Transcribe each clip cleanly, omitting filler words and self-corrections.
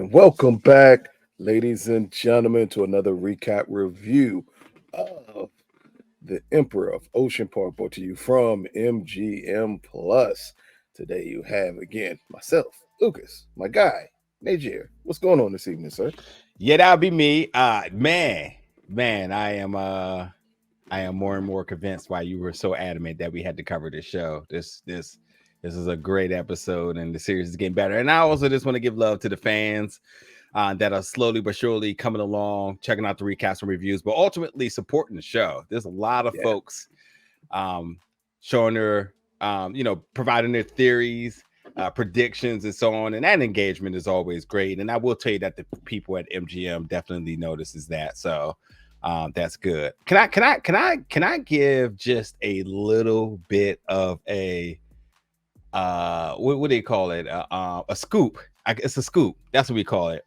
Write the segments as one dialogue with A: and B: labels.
A: And welcome back, ladies and gentlemen, to another recap review of The Emperor of Ocean Park, brought to you from MGM Plus. Today you have again myself, Lucas, my guy, Najir. What's going on this evening, sir?
B: Yeah, that'll be me. Man, I am more and more convinced why you were so adamant that we had to cover this show. This is a great episode, and the series is getting better. And I also just want to give love to the fans that are slowly but surely coming along, checking out the recaps and reviews, but ultimately supporting the show. There's a lot of folks showing their, providing their theories, predictions, and so on. And that engagement is always great. And I will tell you that the people at MGM definitely notices that. So that's good. Can I give just a little bit of a what do you call it? A scoop. It's a scoop. That's what we call it.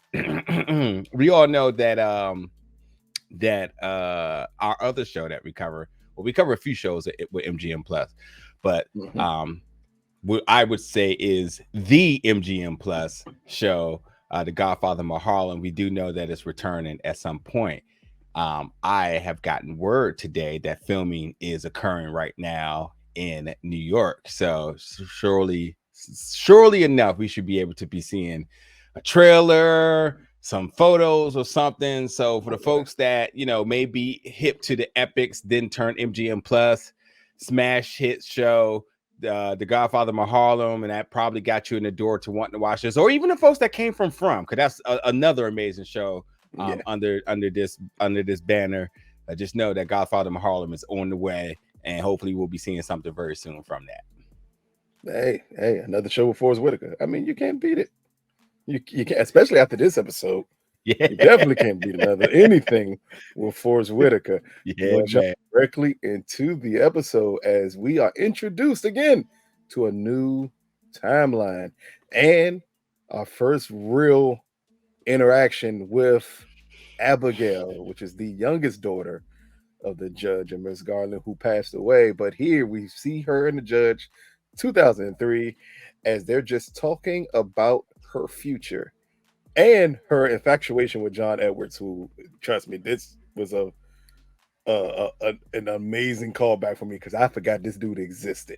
B: We all know that our other show that we cover, well, we cover a few shows with MGM Plus, but what I would say is the MGM Plus show, The Godfather Mahal, we do know that it's returning at some point. I have gotten word today that filming is occurring right now in New York. So surely enough, we should be able to be seeing a trailer, some photos or something. So for the folks that, may be hip to the epics, then turn MGM Plus, smash hit show, The Godfather Mahal, and that probably got you in the door to wanting to watch this, or even the folks that came from, because that's another amazing show under this banner. Just know that Godfather Mahal is on the way, and hopefully we'll be seeing something very soon from that.
A: Hey, another show with Forrest Whitaker. I mean, you can't beat it. You can't, especially after this episode.
B: Yeah,
A: you definitely can't beat anything with Forrest Whitaker.
B: Yeah,
A: we'll jump directly into the episode as we are introduced again to a new timeline and our first real interaction with Abigail, which is the youngest daughter of the judge and Miss Garland, who passed away. But here we see her and the judge, 2003, as they're just talking about her future and her infatuation with John Edwards, who, trust me, this was an amazing callback for me because I forgot this dude existed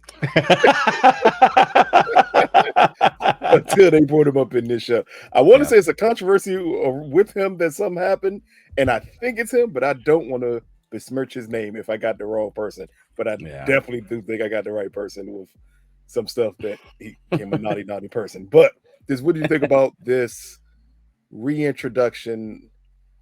A: until they brought him up in this show. I want to say it's a controversy with him that something happened, and I think it's him, but I don't want to besmirch his name if I got the wrong person. But I definitely do think I got the right person with some stuff that he became a naughty person. But what do you think about this reintroduction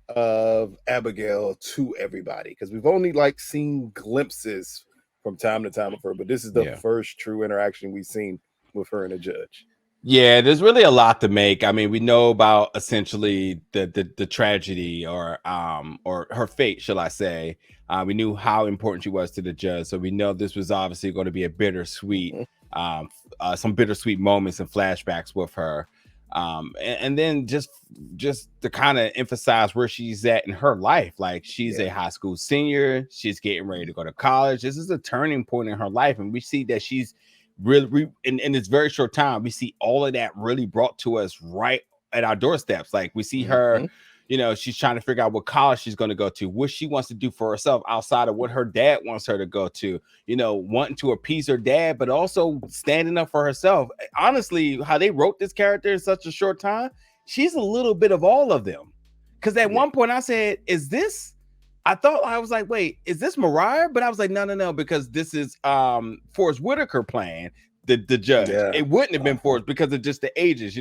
A: of Abigail to everybody? Because we've only seen glimpses from time to time of her, but this is the first true interaction we've seen with her and the judge.
B: Yeah, there's really a lot to make. I mean, we know about essentially the tragedy or her fate, shall I say. We knew how important she was to the judge, so we know this was obviously going to be a bittersweet, some bittersweet moments and flashbacks with her. And then just to kind of emphasize where she's at in her life. Like, she's a high school senior, she's getting ready to go to college. This is a turning point in her life, and we see that she's really in this very short time, we see all of that really brought to us right at our doorsteps. Like, we see her, she's trying to figure out what college she's going to go to, what she wants to do for herself outside of what her dad wants her to go to, wanting to appease her dad, but also standing up for herself. Honestly, how they wrote this character in such a short time, she's a little bit of all of them. Because at one point I said, I was like, wait, is this Mariah? But I was like, no, because this is Forrest Whitaker playing the judge. It wouldn't have been Forrest because of just the ages,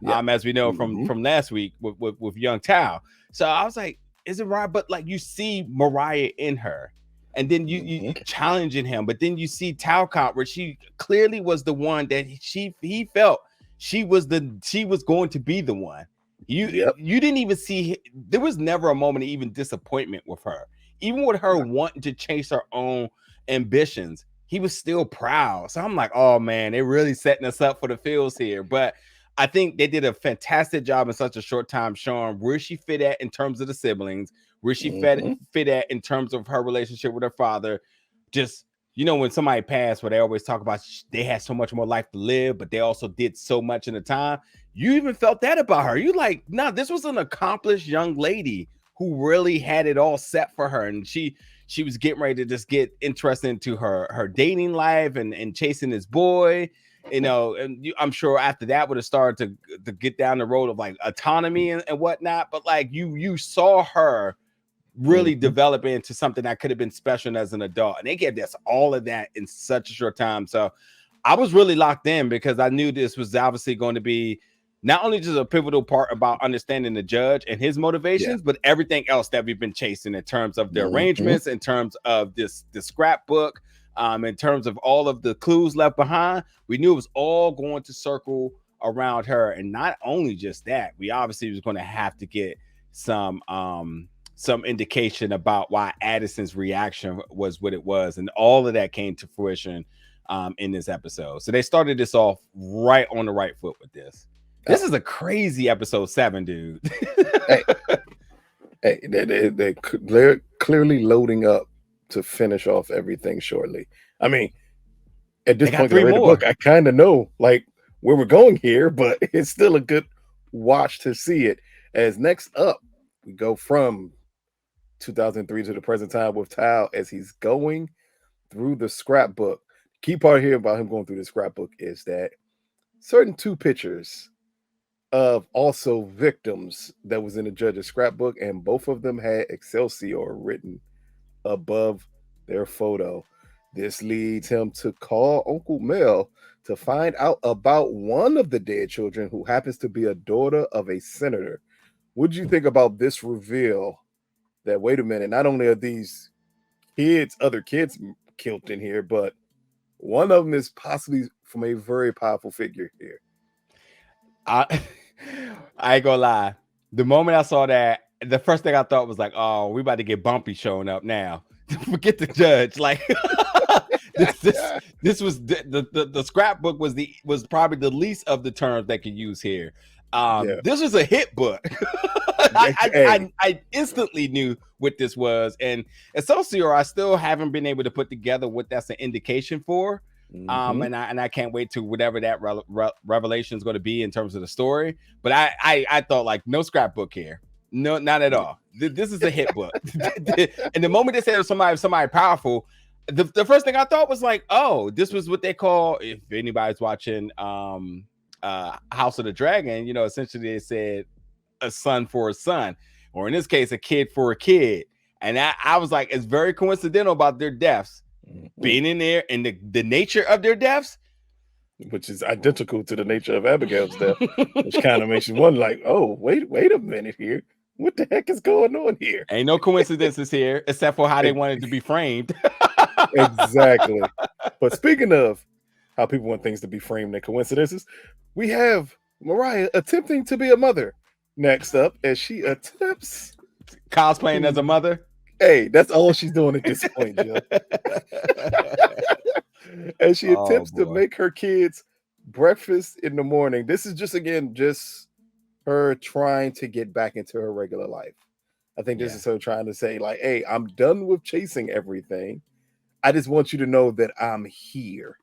B: as we know from last week with young Tal. So I was like, is it Mariah? But you see Mariah in her, and then you challenging him, but then you see Talcott, where she clearly was the one that he felt she was going to be the one. You didn't even see, there was never a moment of even disappointment with her. Even with her wanting to chase her own ambitions, he was still proud. So I'm like, oh man, they're really setting us up for the fields here. But I think they did a fantastic job in such a short time showing where she fit at in terms of the siblings, where she fit at in terms of her relationship with her father. Just you know, when somebody passed, where they always talk about they had so much more life to live, but they also did so much in the time. You even felt that about her. You like, nah, this was an accomplished young lady who really had it all set for her, and she was getting ready to just get interested into her dating life and chasing this boy, you know. And I'm sure after that would have started to get down the road of like autonomy and whatnot. But like you saw her really develop into something that could have been special as an adult, and they gave us all of that in such a short time. So I was really locked in because I knew this was obviously going to be not only just a pivotal part about understanding the judge and his motivations, but everything else that we've been chasing in terms of the arrangements, in terms of the scrapbook, in terms of all of the clues left behind. We knew it was all going to circle around her. And not only just that, we obviously was going to have to get some indication about why Addison's reaction was what it was. And all of that came to fruition in this episode. So they started this off right on the right foot with this. This is a crazy episode 7, dude.
A: They're clearly loading up to finish off everything shortly. I mean, at this point, I read the book, I kind of know like where we're going here, but it's still a good watch to see it. As next up, we go from 2003 to the present time with Tal as he's going through the scrapbook. Key part here about him going through the scrapbook is that certain 2 pictures of also victims that was in the judge's scrapbook, and both of them had Excelsior written above their photo. This leads him to call Uncle Mel to find out about one of the dead children, who happens to be a daughter of a senator. What do you think about this reveal that, wait a minute, not only are these other kids killed in here, but one of them is possibly from a very powerful figure here?
B: I ain't gonna lie. The moment I saw that, the first thing I thought was like, "Oh, we about to get Bumpy showing up now." Forget the judge. Like this was the scrapbook was probably the least of the terms they could use here. This was a hit book. I instantly knew what this was, and Excelsior, I still haven't been able to put together what that's an indication for. And I can't wait to whatever that revelation is going to be in terms of the story. But I thought like no scrapbook here, no, not at all. This is a hit book. And the moment they said somebody powerful, the first thing I thought was like, oh, this was what they call, if anybody's watching House of the Dragon, you know, essentially they said a son for a son, or in this case, a kid for a kid. And I was like, it's very coincidental about their deaths being in there, and the nature of their deaths,
A: which is identical to the nature of Abigail's death, which kind of makes you wonder, like, oh, wait a minute here. What the heck is going on here?
B: Ain't no coincidences here, except for how they wanted to be framed.
A: Exactly. But speaking of how people want things to be framed in coincidences, we have Mariah attempting to be a mother next up, as she attempts
B: cosplaying as a mother.
A: Hey, that's all she's doing at this point, Joe. And she attempts to make her kids breakfast in the morning. This is just her trying to get back into her regular life. I think this is her trying to say, like, hey, I'm done with chasing everything. I just want you to know that I'm here.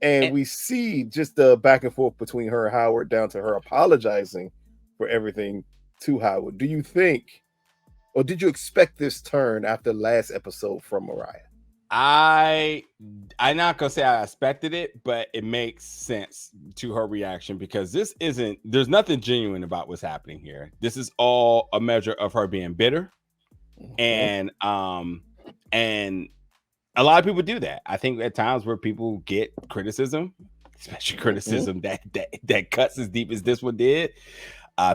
A: And we see just the back and forth between her and Howard, down to her apologizing for everything to Howard. Do you think, or did you expect this turn after last episode from Mariah?
B: I'm not gonna say I expected it, but it makes sense to her reaction, because there's nothing genuine about what's happening here. This is all a measure of her being bitter. And a lot of people do that. I think at times where people get criticism, especially criticism that cuts as deep as this one did,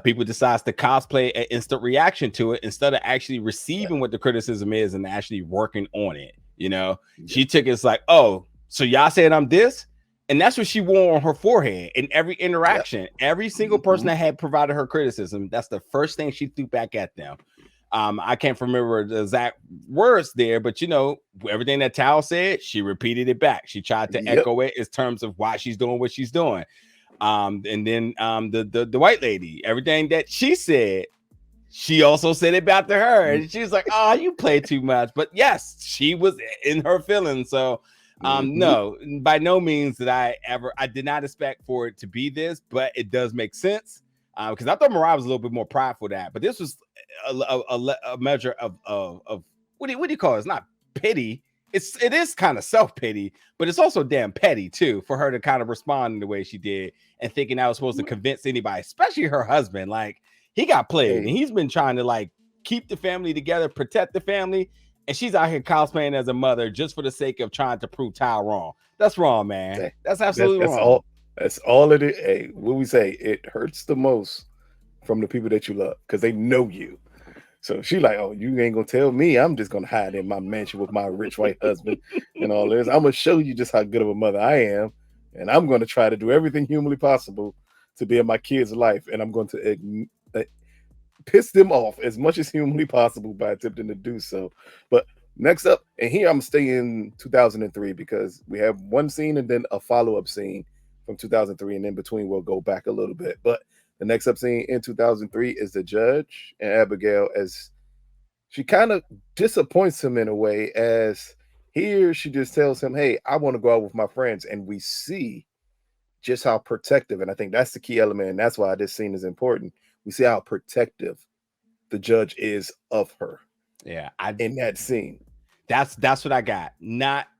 B: people decides to cosplay an instant reaction to it instead of actually receiving what the criticism is and actually working on it. You know, she took it's like, oh, so y'all said I'm this, and that's what she wore on her forehead in every interaction. Every single person that had provided her criticism, that's the first thing she threw back at them. I can't remember the exact words there, but you know, everything that Tal said, she repeated it back. She tried to echo it in terms of why she's doing what she's doing. And then the white lady, everything that she said, she also said it back to her, and she was like, "Oh, you play too much." But yes, she was in her feelings. So No, by no means did I did not expect for it to be this, but it does make sense. Because I thought Mariah was a little bit more prideful that, but this was a measure of what do you call it? It's not pity. It is kind of self-pity, but it's also damn petty too for her to kind of respond in the way she did and thinking I was supposed to convince anybody, especially her husband. Like, he got played and he's been trying to like keep the family together, protect the family, and she's out here cosplaying as a mother just for the sake of trying to prove Tal wrong. That's wrong, man. That's absolutely wrong.
A: That's all it is. Hey, what we say, it hurts the most from the people that you love because they know you. So she like, oh, you ain't gonna tell me I'm just gonna hide in my mansion with my rich white husband and all this. I'm gonna show you just how good of a mother I am, and I'm gonna try to do everything humanly possible to be in my kids' life, and I'm going to piss them off as much as humanly possible by attempting to do so. But next up, and here I'm staying in 2003 because we have one scene and then a follow-up scene from 2003, and in between we'll go back a little bit. But the next up scene in 2003 is the judge and Abigail, as she kind of disappoints him in a way, as here she just tells him, hey, I want to go out with my friends. And we see just how protective, and I think that's the key element, and that's why this scene is important. We see how protective the judge is of her.
B: Yeah,
A: in that scene.
B: That's what I got.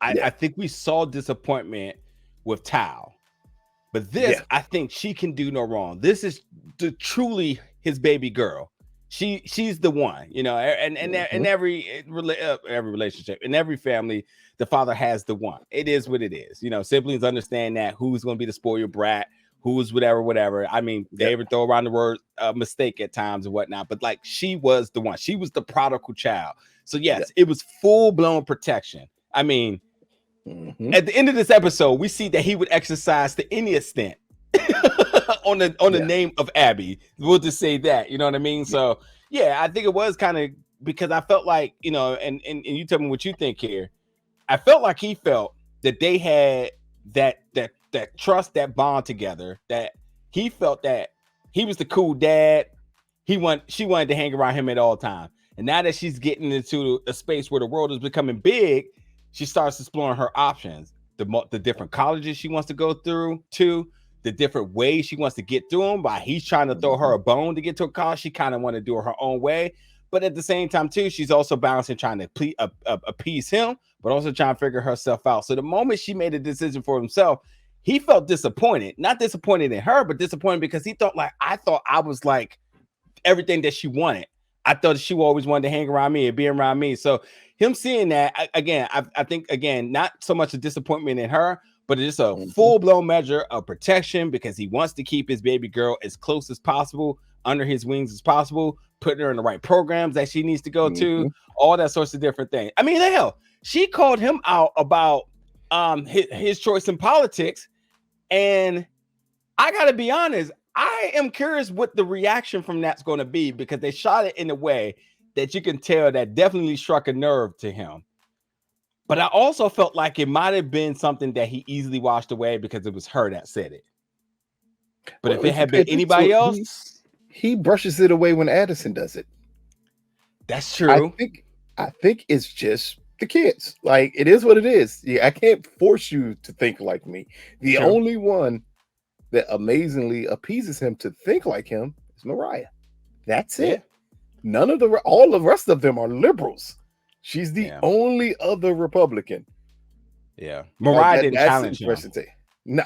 B: I think we saw disappointment with Tal. But this, I think she can do no wrong. This is truly his baby girl. She's the one, you know. And in every relationship, in every family, the father has the one. It is what it is. You know, siblings understand that who's going to be the spoiled brat, who's whatever. I mean, they ever throw around the word mistake at times and whatnot. But like, she was the one. She was the prodigal child. So yes, it was full blown protection. I mean. At the end of this episode, we see that he would exercise to any extent on the name of Abby. We'll just say that, you know what I mean? So yeah, I think it was kind of because I felt like, you know, and you tell me what you think here. I felt like he felt that they had that trust, that bond together, that he felt that he was the cool dad. She wanted to hang around him at all times. And now that she's getting into a space where the world is becoming big, she starts exploring her options, the different colleges she wants to go through, the different ways she wants to get through them. While he's trying to throw her a bone to get to a college, she kind of want to do it her own way. But at the same time, too, she's also balancing trying to appease him, but also trying to figure herself out. So the moment she made a decision for himself, he felt disappointed. Not disappointed in her, but disappointed because he thought I thought I was like everything that she wanted. I thought she always wanted to hang around me and be around me. So him seeing that, again, I think, again, not so much a disappointment in her, but it's a full-blown measure of protection because he wants to keep his baby girl as close as possible, under his wings as possible, putting her in the right programs that she needs to go to, all that sorts of different things. I mean, hell, she called him out about his choice in politics, and I got to be honest, I am curious what the reaction from that's going to be because they shot it in a way that you can tell that definitely struck a nerve to him. But I also felt like it might have been something that he easily washed away because it was her that said it. But if it had been anybody else,
A: he brushes it away when Addison does it.
B: That's true.
A: I think it's just the kids. Like, it is what it is. Yeah, I can't force you to think like me. The only one that amazingly appeases him to think like him is Mariah. That's it. All the rest of them are liberals. She's the only other Republican.
B: Yeah, Mariah didn't challenge him. No.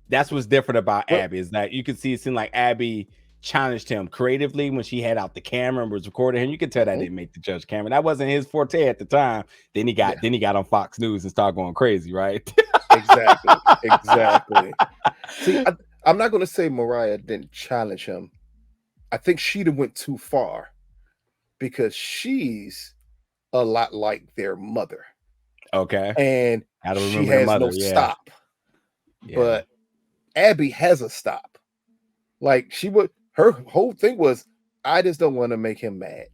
B: That's what's different about Abby is that you can see it seemed like Abby challenged him creatively when she had out the camera and was recording him. You could tell that didn't make the judge camera. That wasn't his forte at the time. Then he got on Fox News and started going crazy, right?
A: Exactly. See, I'm not going to say Mariah didn't challenge him. I think she went too far because she's a lot like their mother.
B: Okay.
A: And she has no stop. Yeah. But Abby has a stop. Like, her whole thing was, I just don't want to make him mad.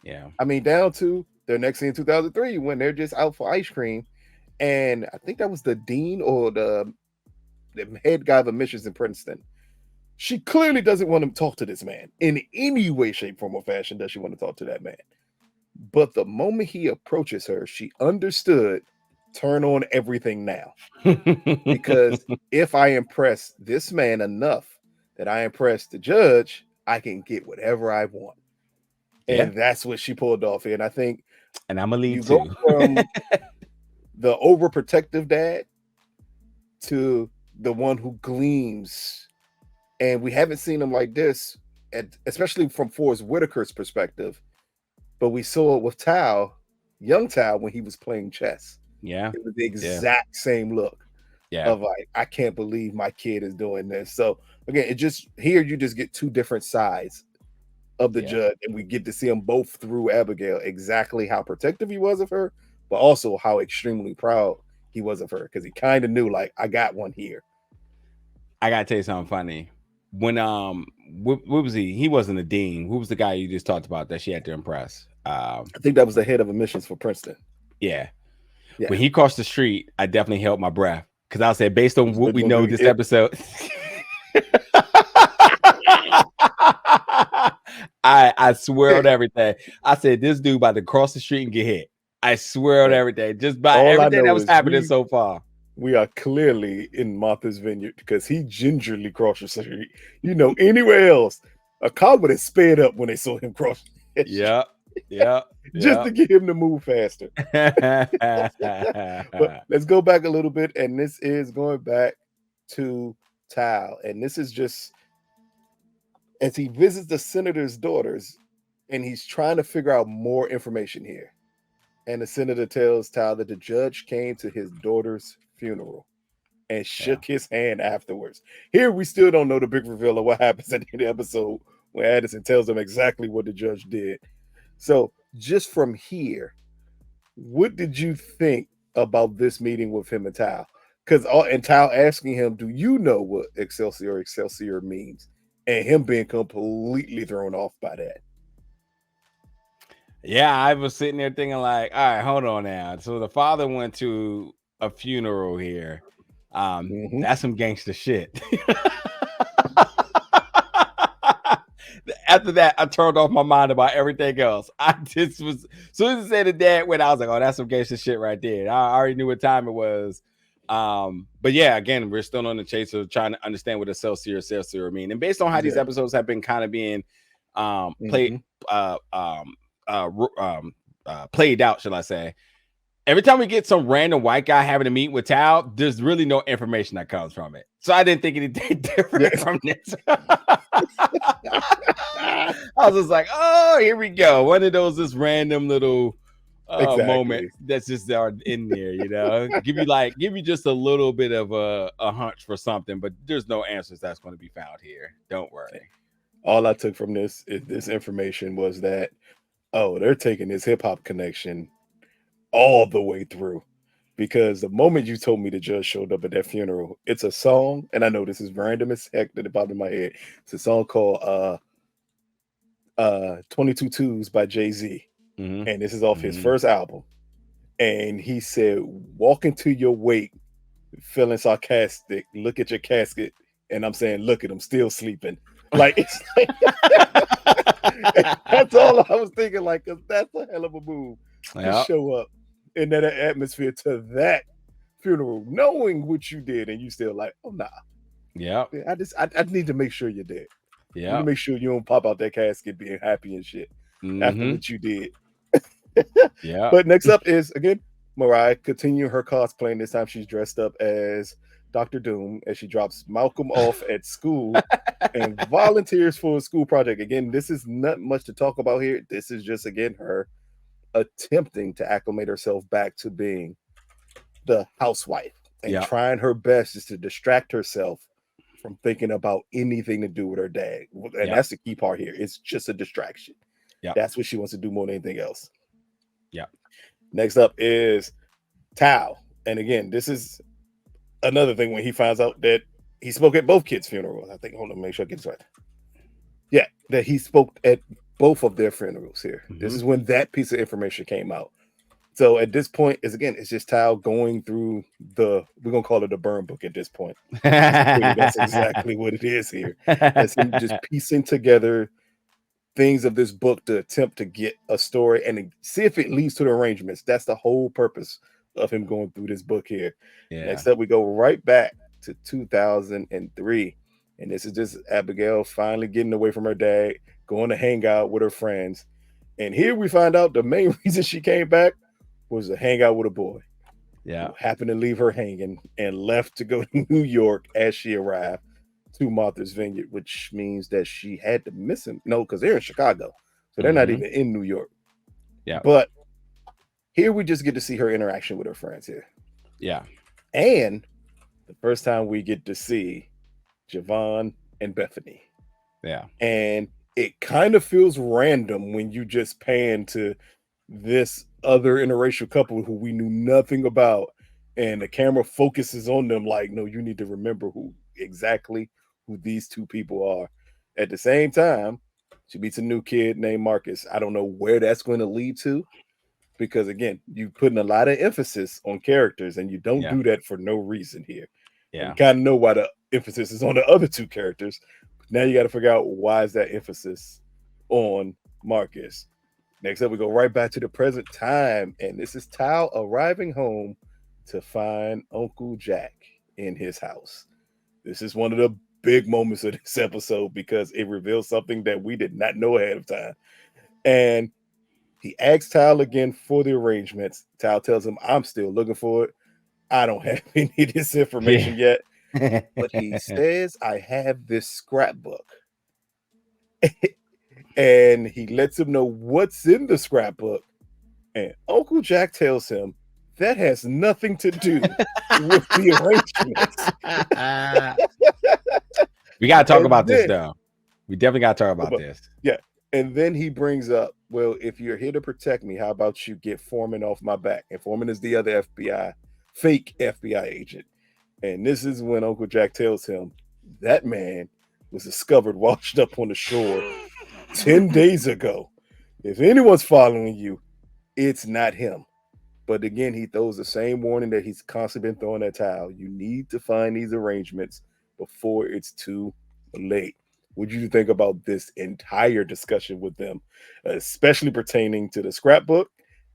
B: Yeah.
A: I mean, down to their next scene in 2003 when they're just out for ice cream. And I think that was the dean or the head guy of admissions in Princeton. She clearly doesn't want to talk to this man in any way, shape, form, or fashion. Does she want to talk to that man? But the moment he approaches her, she understood turn on everything now. Because if I impress this man enough that I impress the judge, I can get whatever I want. And that's what she pulled off here. And I think
B: and I'm gonna leave
A: you go
B: too.
A: from the overprotective dad to the one who gleams. And we haven't seen him like this, especially from Forrest Whitaker's perspective. But we saw it with young Tal, when he was playing chess.
B: Yeah.
A: It was the exact same look.
B: Yeah.
A: Of like, I can't believe my kid is doing this. So again, you just get two different sides of the judge, and we get to see them both through Abigail, exactly how protective he was of her, but also how extremely proud he was of her, because he kind of knew, like, I got one here.
B: I gotta tell you something funny. When what was he? He wasn't a dean. Who was the guy you just talked about that she had to impress?
A: I think that was the head of admissions for Princeton.
B: Yeah. When he crossed the street, I definitely held my breath, because I said, based on what we know this episode, I swear on everything. I said, this dude about to cross the street and get hit. I swear on everything. Just by everything that was happening so far.
A: We are clearly in Martha's Vineyard, because he gingerly crossed the street. Anywhere else, a car would have sped up when they saw him cross.
B: Yeah.
A: Just to get him to move faster. But let's go back a little bit, and this is going back to Tal, and this is just as he visits the senator's daughters, and he's trying to figure out more information here. And the senator tells Tal that the judge came to his daughter's funeral and shook his hand afterwards. Here we still don't know the big reveal of what happens at the end of the episode when Addison tells them exactly what the judge did. So just from here, what did you think about this meeting with him and Tal? And Tal asking him, do you know what Excelsior means? And him being completely thrown off by that.
B: Yeah, I was sitting there thinking like, all right, hold on now. So the father went to a funeral here. That's some gangster shit. After that, I turned off my mind about everything else. I just was, as soon as I said the dad went, I was like, oh, that's some gangster shit right there. I already knew what time it was. But yeah, again, we're still on the chase of trying to understand what Excelsior mean. And based on how these episodes have been kind of being played out, shall I say, every time we get some random white guy having a meet with Tal, there's really no information that comes from it. So I didn't think anything different from this. I was just like, oh, here we go. One of those just random little moment that's just in there, give you just a little bit of a hunch for something, but there's no answers that's going to be found here. Don't worry.
A: All I took from this information was that, they're taking this hip-hop connection all the way through, because the moment you told me the judge showed up at that funeral, it's a song, and I know this is random as heck that it popped in my head. It's a song called 22 Twos by Jay-Z. And this is off his first album. And he said, walk into your wake feeling sarcastic, look at your casket, and I'm saying, look at him still sleeping. Like, it's like that's all I was thinking, like, because that's a hell of a move to show up in that atmosphere to that funeral, knowing what you did, and you still like, oh nah. I need to make sure you're dead. To make sure you don't pop out that casket being happy and shit after what you did. But next up is, again, Mariah continue her cosplaying. This time she's dressed up as Dr. Doom as she drops Malcolm off at school and volunteers for a school project. Again, this is not much to talk about here. This is just, again, her attempting to acclimate herself back to being the housewife and trying her best just to distract herself from thinking about anything to do with her dad. And that's the key part here. It's just a distraction. That's what she wants to do more than anything else. Next up is Tal. And again, this is another thing when he finds out that he spoke at both kids' funerals. I think, hold on, make sure I get this right. Yeah, that he spoke at both of their funerals here. This is when that piece of information came out. So at this point, it's just Tal going through we're going to call it a burn book at this point. That's exactly what it is here. That's him just piecing together things of this book to attempt to get a story and see if it leads to the arrangements. That's the whole purpose of him going through this book here.
B: Yeah.
A: Next up, we go right back to 2003. And this is just Abigail finally getting away from her dad, going to hang out with her friends. And here we find out the main reason she came back was to hang out with a boy
B: Yeah.
A: who happened to leave her hanging and left to go to New York as she arrived to Martha's Vineyard, which means that she had to miss him. No, because they're in Chicago. So they're not even in New York.
B: Yeah.
A: But here we just get to see her interaction with her friends here.
B: Yeah.
A: And the first time we get to see Javon and Bethany.
B: Yeah.
A: And it kind of feels random when you just pan to this other interracial couple who we knew nothing about. And the camera focuses on them like, no, you need to remember who these two people are. At the same time, she meets a new kid named Marcus. I don't know where that's going to lead to, because again, you putting a lot of emphasis on characters and you don't do that for no reason here.
B: Yeah.
A: You kind of know why the emphasis is on the other two characters. Now you got to figure out why is that emphasis on Marcus. Next up, we go right back to the present time, and this is Tal arriving home to find Uncle Jack in his house. This is one of the big moments of this episode because it reveals something that we did not know ahead of time. And he asks Tal again for the arrangements. Tal tells him, I'm still looking for it. I don't have any of this information yet. But he says, I have this scrapbook. And he lets him know what's in the scrapbook. And Uncle Jack tells him that has nothing to do with the arrangements.
B: We got to talk about this, though. We definitely got to talk about this.
A: Yeah. And then he brings up, well, if you're here to protect me, how about you get Foreman off my back? And Foreman is the other fake FBI agent. And this is when Uncle Jack tells him that man was discovered washed up on the shore 10 days ago. If anyone's following you, it's not him. But again, he throws the same warning that he's constantly been throwing at Tal. You need to find these arrangements before it's too late. What do you think about this entire discussion with them, especially pertaining to the scrapbook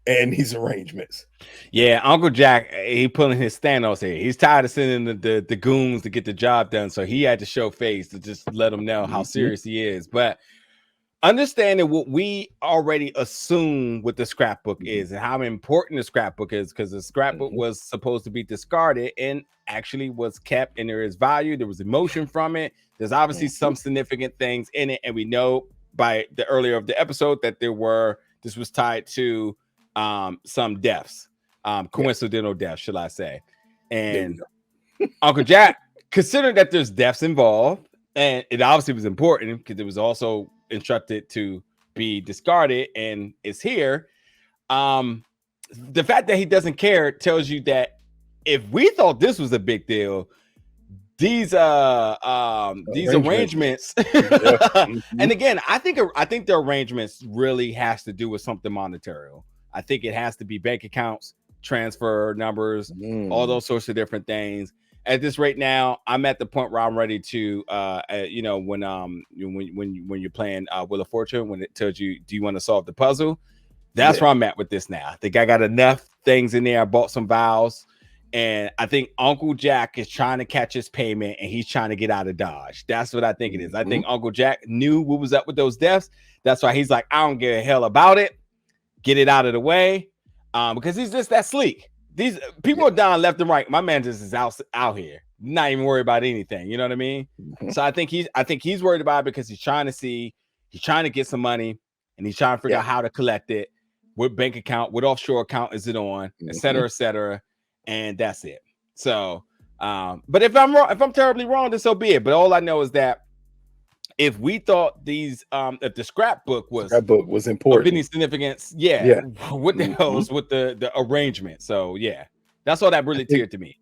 A: and these arrangements?
B: Yeah, Uncle Jack, he pulling his Thanos here. He's tired of sending the goons to get the job done, so he had to show face to just let them know how serious he is. But understanding what we already assume what the scrapbook is and how important the scrapbook is, because the scrapbook was supposed to be discarded and actually was kept, and there is value. There was emotion from it. There's obviously some significant things in it, and we know by the earlier of the episode that this was tied to some deaths, coincidental deaths, should I say. And Uncle Jack, considering that there's deaths involved, and it obviously was important because it was also instructed to be discarded and it's here. The fact that he doesn't care tells you that if we thought this was a big deal, these arrangements and again, I think the arrangements really has to do with something monetary. I think it has to be bank accounts, transfer numbers, all those sorts of different things. At this rate now, I'm at the point where I'm ready to, when you're playing Wheel of Fortune, when it tells you, do you want to solve the puzzle? That's where I'm at with this now. I think I got enough things in there. I bought some vows, and I think Uncle Jack is trying to catch his payment, and he's trying to get out of Dodge. That's what I think it is. I think Uncle Jack knew what was up with those deaths. That's why he's like, I don't give a hell about it. Get it out of the way, because he's just that sleek. These people are down left and right. My man just is out here, not even worried about anything. You know what I mean? So I think he's worried about it because he's trying to get some money, and he's trying to figure out how to collect it. What bank account, what offshore account is it on, et cetera, and that's it. So, but if I'm wrong, if I'm terribly wrong, then so be it. But all I know is that if we thought if the scrapbook was important, of any significance, what the hell is with the arrangement? So that's all that really tiered to me.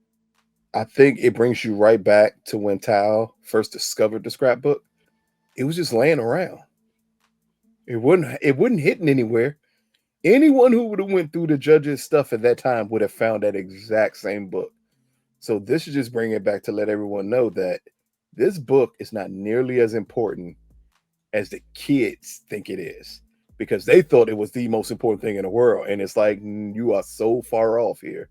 A: I think it brings you right back to when Tal first discovered the scrapbook. It was just laying around. It wasn't hitting anywhere. Anyone who would have went through the judge's stuff at that time would have found that exact same book. So this is just bringing it back to let everyone know that this book is not nearly as important as the kids think it is, because they thought it was the most important thing in the world. And it's like, you are so far off here.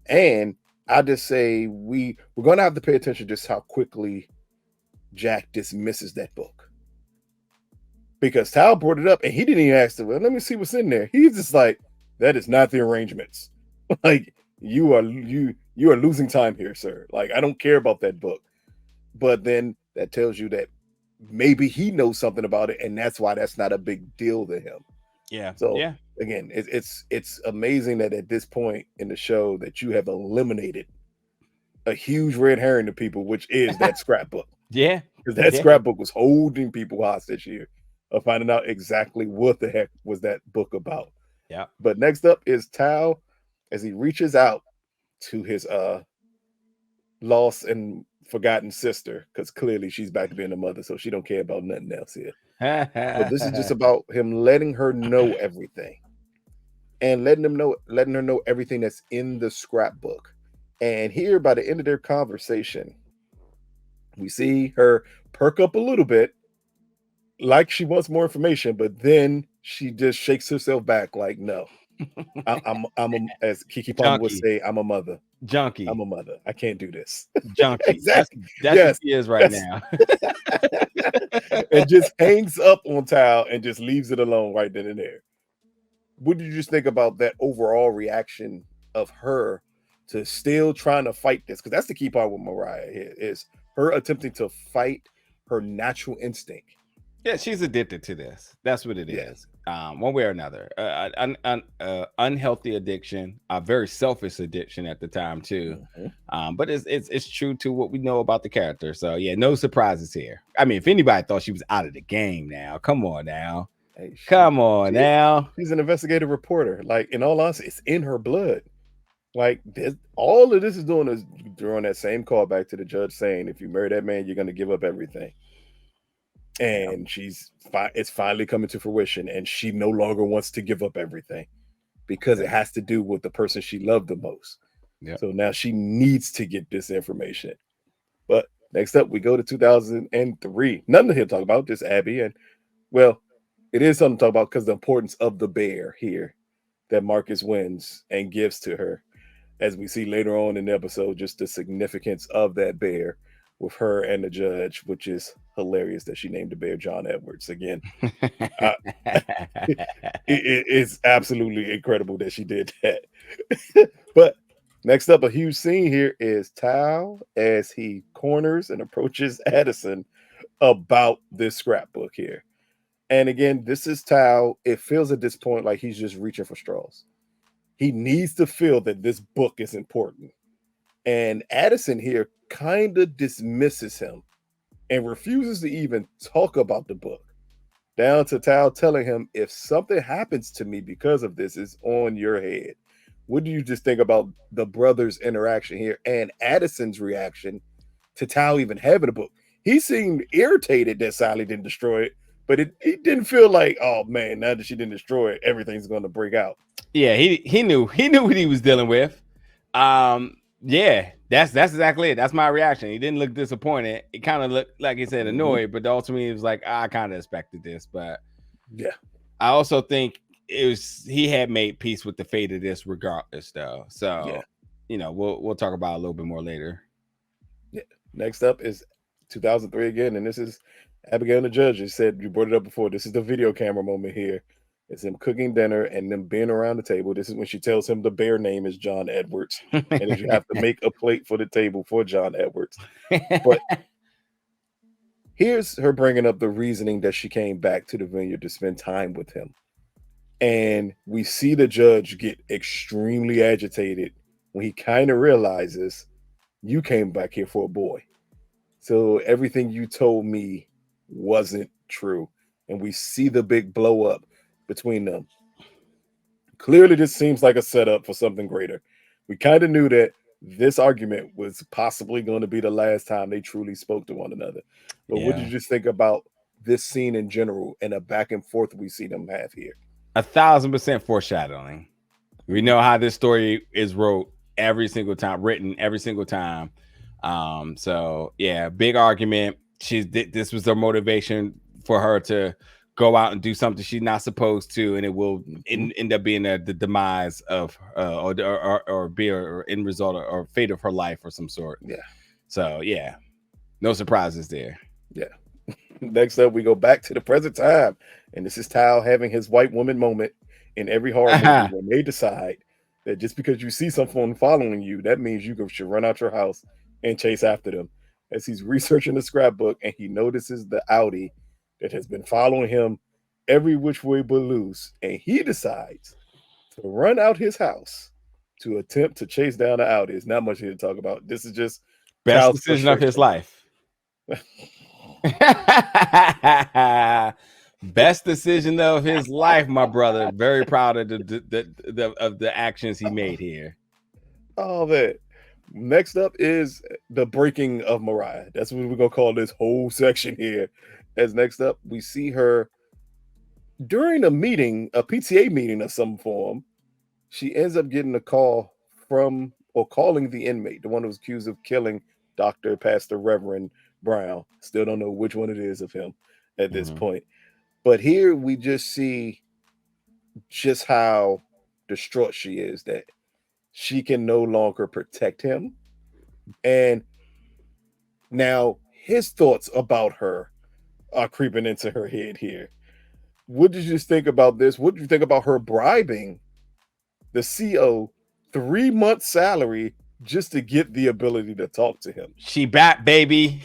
A: And I just say we're gonna have to pay attention just how quickly Jack dismisses that book. Because Tal brought it up and he didn't even ask them, well, let me see what's in there. He's just like, that is not the arrangements. Like you are losing time here, sir. Like, I don't care about that book. But then that tells you that maybe he knows something about it, and that's why that's not a big deal to him.
B: Yeah.
A: So
B: Yeah.
A: again, it's amazing that at this point in the show that you have eliminated a huge red herring to people, which is that scrapbook.
B: Yeah.
A: Because that
B: Yeah.
A: scrapbook was holding people hostage here of finding out exactly what the heck was that book about.
B: Yeah.
A: But next up is Tal as he reaches out to his lost and forgotten sister, because clearly she's back to being a mother, so she don't care about nothing else here. But this is just about him letting her know everything. And letting her know everything that's in the scrapbook. And here by the end of their conversation, we see her perk up a little bit, like she wants more information, but then she just shakes herself back, like, no, as Kiki Palmer would say, I'm a mother.
B: Junkie.
A: I'm a mother. I can't do this.
B: Junkie.
A: Exactly.
B: That's
A: Yes.
B: what she is right now.
A: And just hangs up on Tal and just leaves it alone right then and there. What did you just think about that overall reaction of her to still trying to fight this? Because that's the key part with Mariah here, is her attempting to fight her natural instinct.
B: Yeah, she's addicted to this. That's what it
A: Yeah.
B: is. One way or another. Unhealthy addiction, a very selfish addiction at the time too. But it's true to what we know about the character. So yeah, no surprises here. I mean, if anybody thought she was out of the game now, come on now.
A: Hey,
B: Come on now.
A: She's an investigative reporter. Like, in all honesty, it's in her blood. Like, all of this is doing is drawing that same call back to the judge saying, if you marry that man, you're going to give up everything. And it's finally coming to fruition, and she no longer wants to give up everything because it has to do with the person she loved the most.
B: Yeah.
A: So now she needs to get this information. But next up, we go to 2003. Nothing to talk about, just Abby. And, well, it is something to talk about because the importance of the bear here that Marcus wins and gives to her. As we see later on in the episode, just the significance of that bear with her and the judge, which is hilarious that she named the bear John Edwards. Again, it's absolutely incredible that she did that. But next up, a huge scene here is Tal as he corners and approaches Addison about this scrapbook here. And again, this is Tal. It feels at this point like he's just reaching for straws. He needs to feel that this book is important. And Addison here kind of dismisses him and refuses to even talk about the book. Down to Tal telling him, if something happens to me because of this, it's on your head. What do you just think about the brothers' interaction here and Addison's reaction to Tal even having a book? He seemed irritated that Sally didn't destroy it, but it didn't feel like, oh man, now that she didn't destroy it, everything's going to break out.
B: Yeah, he knew what he was dealing with. Yeah, that's exactly it. That's my reaction. He didn't look disappointed. It kind of looked like he said annoyed, but ultimately it was like, I kind of expected this. But
A: yeah,
B: I also think he had made peace with the fate of this regardless, though. So yeah. We'll talk about it a little bit more later.
A: Yeah. Next up is 2003 again, and this is Abigail and the judge. You said you brought it up before. This is the video camera moment here. It's him cooking dinner and them being around the table. This is when she tells him the bear name is John Edwards, and that you have to make a plate for the table for John Edwards. But here's her bringing up the reasoning that she came back to the Vineyard to spend time with him. And we see the judge get extremely agitated when he kind of realizes you came back here for a boy. So everything you told me wasn't true. And we see the big blow up between them. Clearly, this seems like a setup for something greater. We kind of knew that this argument was possibly going to be the last time they truly spoke to one another. But what did you just think about this scene in general and a back and forth we see them have here?
B: 1,000% foreshadowing. We know how this story is written every single time. So yeah, big argument. This was their motivation for her to go out and do something she's not supposed to, and it will
A: Mhm.
B: end up being the demise of or be or end result or fate of her life or some sort.
A: Yeah.
B: So yeah, no surprises there.
A: Yeah. Next up, we go back to the present time, and this is Tal having his white woman moment in every horror movie when they decide that just because you see someone following you, that means you should run out your house and chase after them. As he's researching the scrapbook, and he notices the Audi that has been following him every which way but loose, and he decides to run out his house to attempt to chase down the Audi. It's not much here to talk about. This is just
B: Best
A: Tal's
B: decision of his
A: frustration.
B: life. Best decision of his life, my brother. Very proud of the actions he made here.
A: All that. Next up is the breaking of Mariah. That's what we're gonna call this whole section here. As next up, we see her during a meeting, a PTA meeting of some form. She ends up getting a call from or calling the inmate, the one who was accused of killing Dr. Pastor Reverend Brown. Still don't know which one it is of him at this point. But here we just see just how distraught she is that she can no longer protect him. And now his thoughts about her are creeping into her head here. What did you think about this? What did you think about her bribing the CO 3 months salary just to get the ability to talk to him?
B: She back, baby.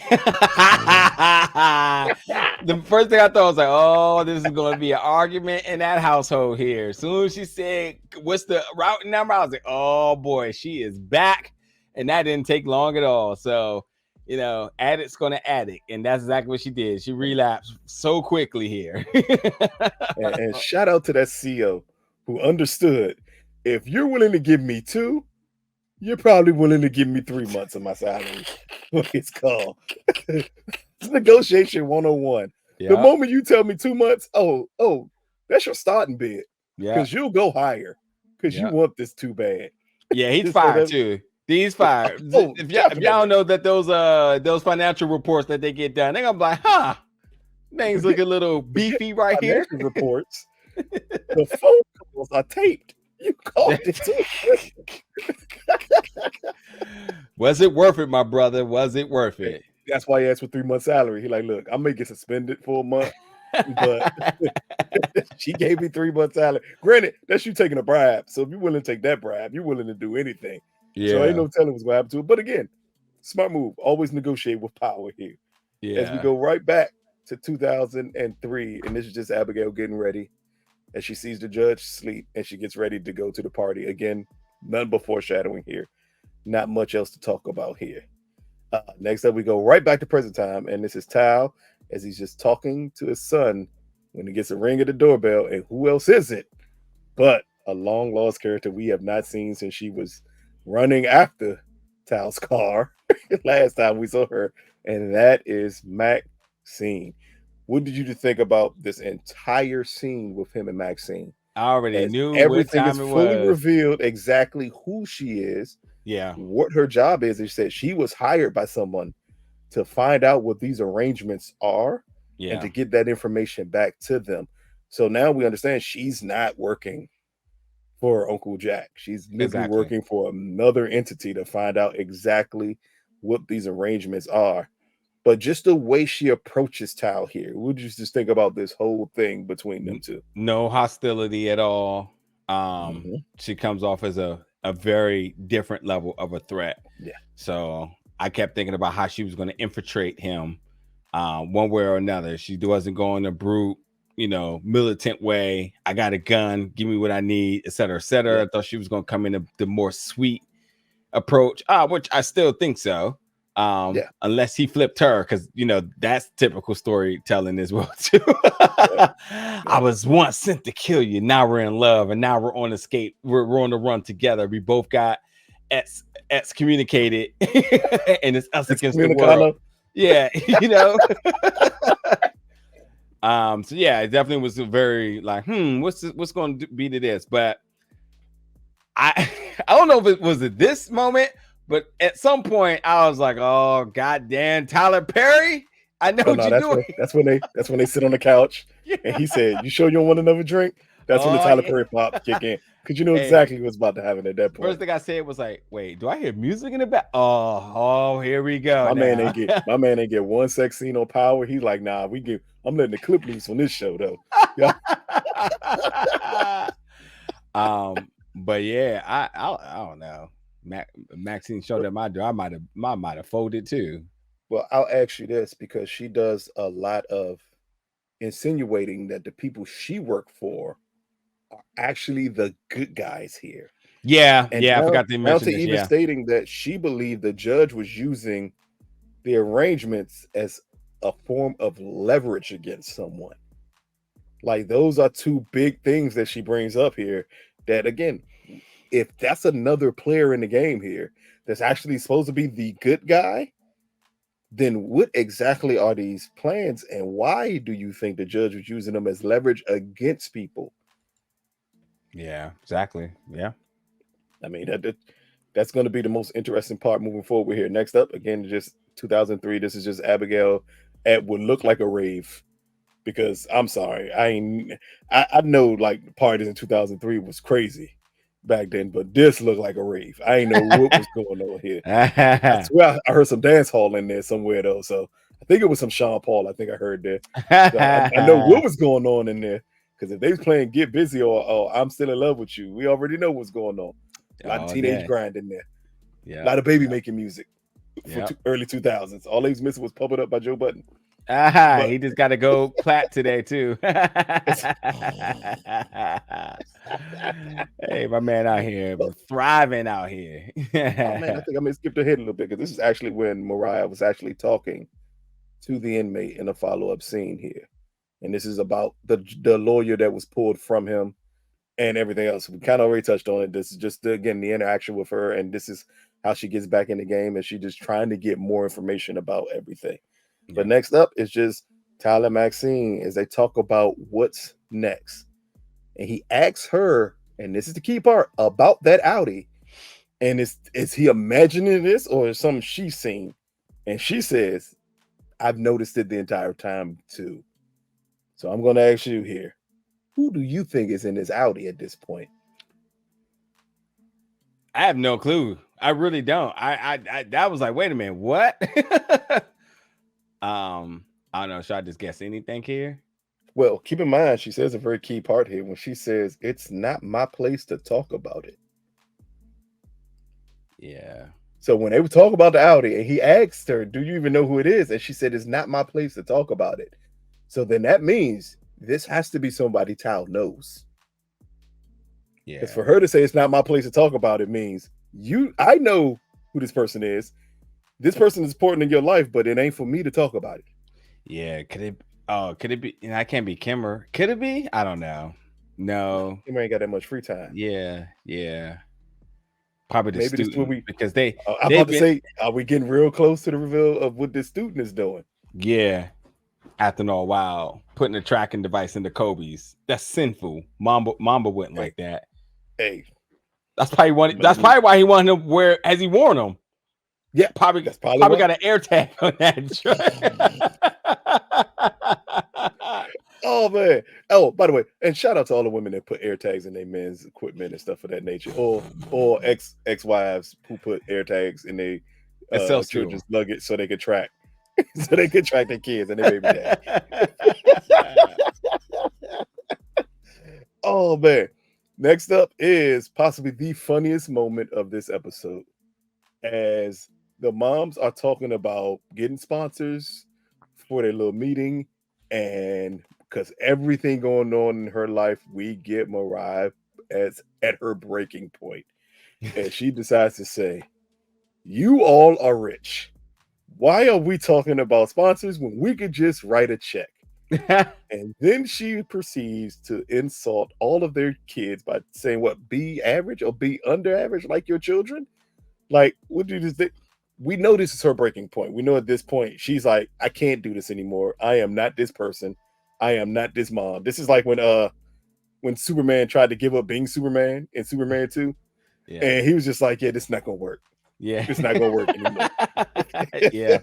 B: The first thing I thought was like, oh, this is going to be an argument in that household here. As soon as she said, what's the route number? I was like, oh boy, she is back. And that didn't take long at all. So, you know, addict's going to addict. And that's exactly what she did. She relapsed so quickly here.
A: and shout out to that CO who understood, if you're willing to give me 2, you're probably willing to give me 3 months of my salary. What it's called. It's negotiation 101. The moment you tell me 2 months, that's your starting bid.
B: Yeah.
A: Because you'll go higher. Because you want this too bad.
B: Yeah, he's fired too. He's fired. If y'all don't know that those financial reports that they get done, they're gonna be like, huh, things look a little beefy right here.
A: Reports. The phone calls are taped. You called it too.
B: Was it worth it, my brother? Was it worth it?
A: That's why he asked for 3 months salary. He like, look, I may get suspended for a month, but she gave me 3 months salary. Granted, that's you taking a bribe. So if you're willing to take that bribe, you're willing to do anything.
B: Yeah.
A: So ain't no telling what's gonna happen to it. But again, smart move. Always negotiate with power here.
B: Yeah.
A: As we go right back to 2003, and this is just Abigail getting ready as she sees the judge sleep and she gets ready to go to the party. Again, none but foreshadowing here. Not much else to talk about here. Next up, we go right back to present time, and this is Tal as he's just talking to his son when he gets a ring at the doorbell. And who else is it but a long lost character we have not seen since she was running after Tal's car last time we saw her, and that is Maxine. What did you think about this entire scene with him and Maxine?
B: I already knew
A: everything is fully revealed exactly who she is.
B: Yeah.
A: What her job is. She said she was hired by someone to find out what these arrangements are and to get that information back to them. So now we understand she's not working for Uncle Jack. She's literally working for another entity to find out exactly what these arrangements are. But just the way she approaches Tal here, what did you just think about this whole thing between them two?
B: No hostility at all. She comes off as a very different level of a threat.
A: Yeah.
B: So I kept thinking about how she was going to infiltrate him one way or another. She wasn't going to brute, militant way. I got a gun, give me what I need, et cetera, et cetera. Yeah. I thought she was going to come in the more sweet approach, which I still think so. Unless he flipped her, because that's typical storytelling as well too. I was once sent to kill you, now we're in love, and now we're on escape. We're on the run together. We both got excommunicated, and it's us against the world. Yeah, So yeah, it definitely was very like, what's going to be to this? But I don't know if it was at this moment. But at some point, I was like, "Oh, goddamn, Tyler Perry I know
A: Oh
B: what
A: no,
B: you're doing.
A: that's when they sit on the couch and he said, "You sure you don't want another drink?" That's when the
B: Oh
A: Tyler
B: yeah.
A: Perry pop kick in because you know
B: Hey,
A: exactly what's about to happen at that
B: first
A: point.
B: thing I said was like, "Wait, do I hear music in the back?" Oh, here we go now.
A: My man ain't get one sex scene on Power. He's like, nah, I'm letting the clip loose on this show though. Yeah,
B: But yeah, I don't know. Maxine showed at my door. I might have folded too.
A: well, I'll ask you this because she does a lot of insinuating that the people she worked for are actually the good guys here.
B: Yeah,
A: And
B: yeah. I
A: down,
B: forgot to
A: down
B: mention
A: to
B: this.
A: even
B: Yeah,
A: stating that she believed the judge was using the arrangements as a form of leverage against someone. Like those are two big things that she brings up here. That again, if that's another player in the game here that's actually supposed to be the good guy, then what exactly are these plans and why do you think the judge was using them as leverage against people?
B: yeah, exactly. Yeah.
A: I mean, that's going to be the most interesting part moving forward here. Next up, again, just 2003. This is just Abigail at what looked like a rave. Because I'm sorry, I know like parties in 2003 was crazy back then, but this looked like a rave. I ain't know what was going on here. I swear I heard some dance hall in there somewhere though. So I think it was some Sean Paul. I think I heard there. So I know what was going on in there. Because if they was playing Get Busy or I'm Still in Love with You, we already know what's going on. A lot of
B: Oh,
A: teenage
B: yeah,
A: grind in there. A
B: yeah,
A: lot of baby making music for
B: yeah.
A: early 2000s. All they was missing was Pump It Up by Joe Budden. But
B: He just got to go plat today too.
A: it's
B: Hey, my man out here thriving out here.
A: oh man, I think I may skip ahead a little bit because this is actually when Mariah was actually talking to the inmate in a follow-up scene here. And this is about the lawyer that was pulled from him and everything else. We kind of already touched on it. This is just again the interaction with her, and this is how she gets back in the game, and she just trying to get more information about everything. But
B: Yeah.
A: next up is just Tal and Maxine as they talk about what's next. And he asks her, and this is the key part, about that Audi. And is he imagining this or is something she's seen? And she says, I've noticed it the entire time too. So I'm gonna ask you here. Who do you think is in this Audi at this point?
B: I have no clue. I really don't. I was like, wait a minute, what? I don't know. Should I just guess anything here?
A: Well, keep in mind, she says a very key part here when she says, it's not my place to talk about it.
B: Yeah.
A: So when they were talking about the Audi and he asked her, do you even know who it is? And she said, it's not my place to talk about it. So then that means this has to be somebody Tal knows.
B: Yeah.
A: Because for her to say it's not my place to talk about it means I know who this person is. This person is important in your life, but it ain't for me to talk about it.
B: Yeah. Could it be? And I can't be Kimmer. Could it be? I don't know. No.
A: You ain't got that much free time.
B: Yeah. Yeah. Probably the
A: Maybe this is what
B: student
A: we.
B: because
A: I'm
B: they've
A: about to
B: been
A: say, are we getting real close to the reveal of what this student is doing?
B: yeah. After a while, putting a tracking device into Kobe's. That's sinful. Mamba wouldn't
A: Hey,
B: like that.
A: hey,
B: That's probably why he wanted to wear. Has he worn them?
A: yeah,
B: Probably
A: that's probably
B: probably
A: why.
B: got an air tag on that
A: Oh man. Oh, by the way, and shout out to all the women that put air tags in their men's equipment and stuff of that nature, or ex-wives who put air tags in their
B: It sells to
A: children's luggage so they could track their kids and their baby dad. Oh man. Next up is possibly the funniest moment of this episode as the moms are talking about getting sponsors for their little meeting. And because everything going on in her life, we get Mariah at her breaking point. And she decides to say, you all are rich. Why are we talking about sponsors when we could just write a check? And then she proceeds to insult all of their kids by saying, what, be average or be under average like your children? Like, what do you think? We know this is her breaking point. We know at this point, she's like, I can't do this anymore. I am not this person. I am not this mom. This is like when Superman tried to give up being Superman in Superman 2.
B: Yeah.
A: And he was just like, yeah, this is not gonna work.
B: Yeah.
A: It's not gonna work anymore.
B: Yeah.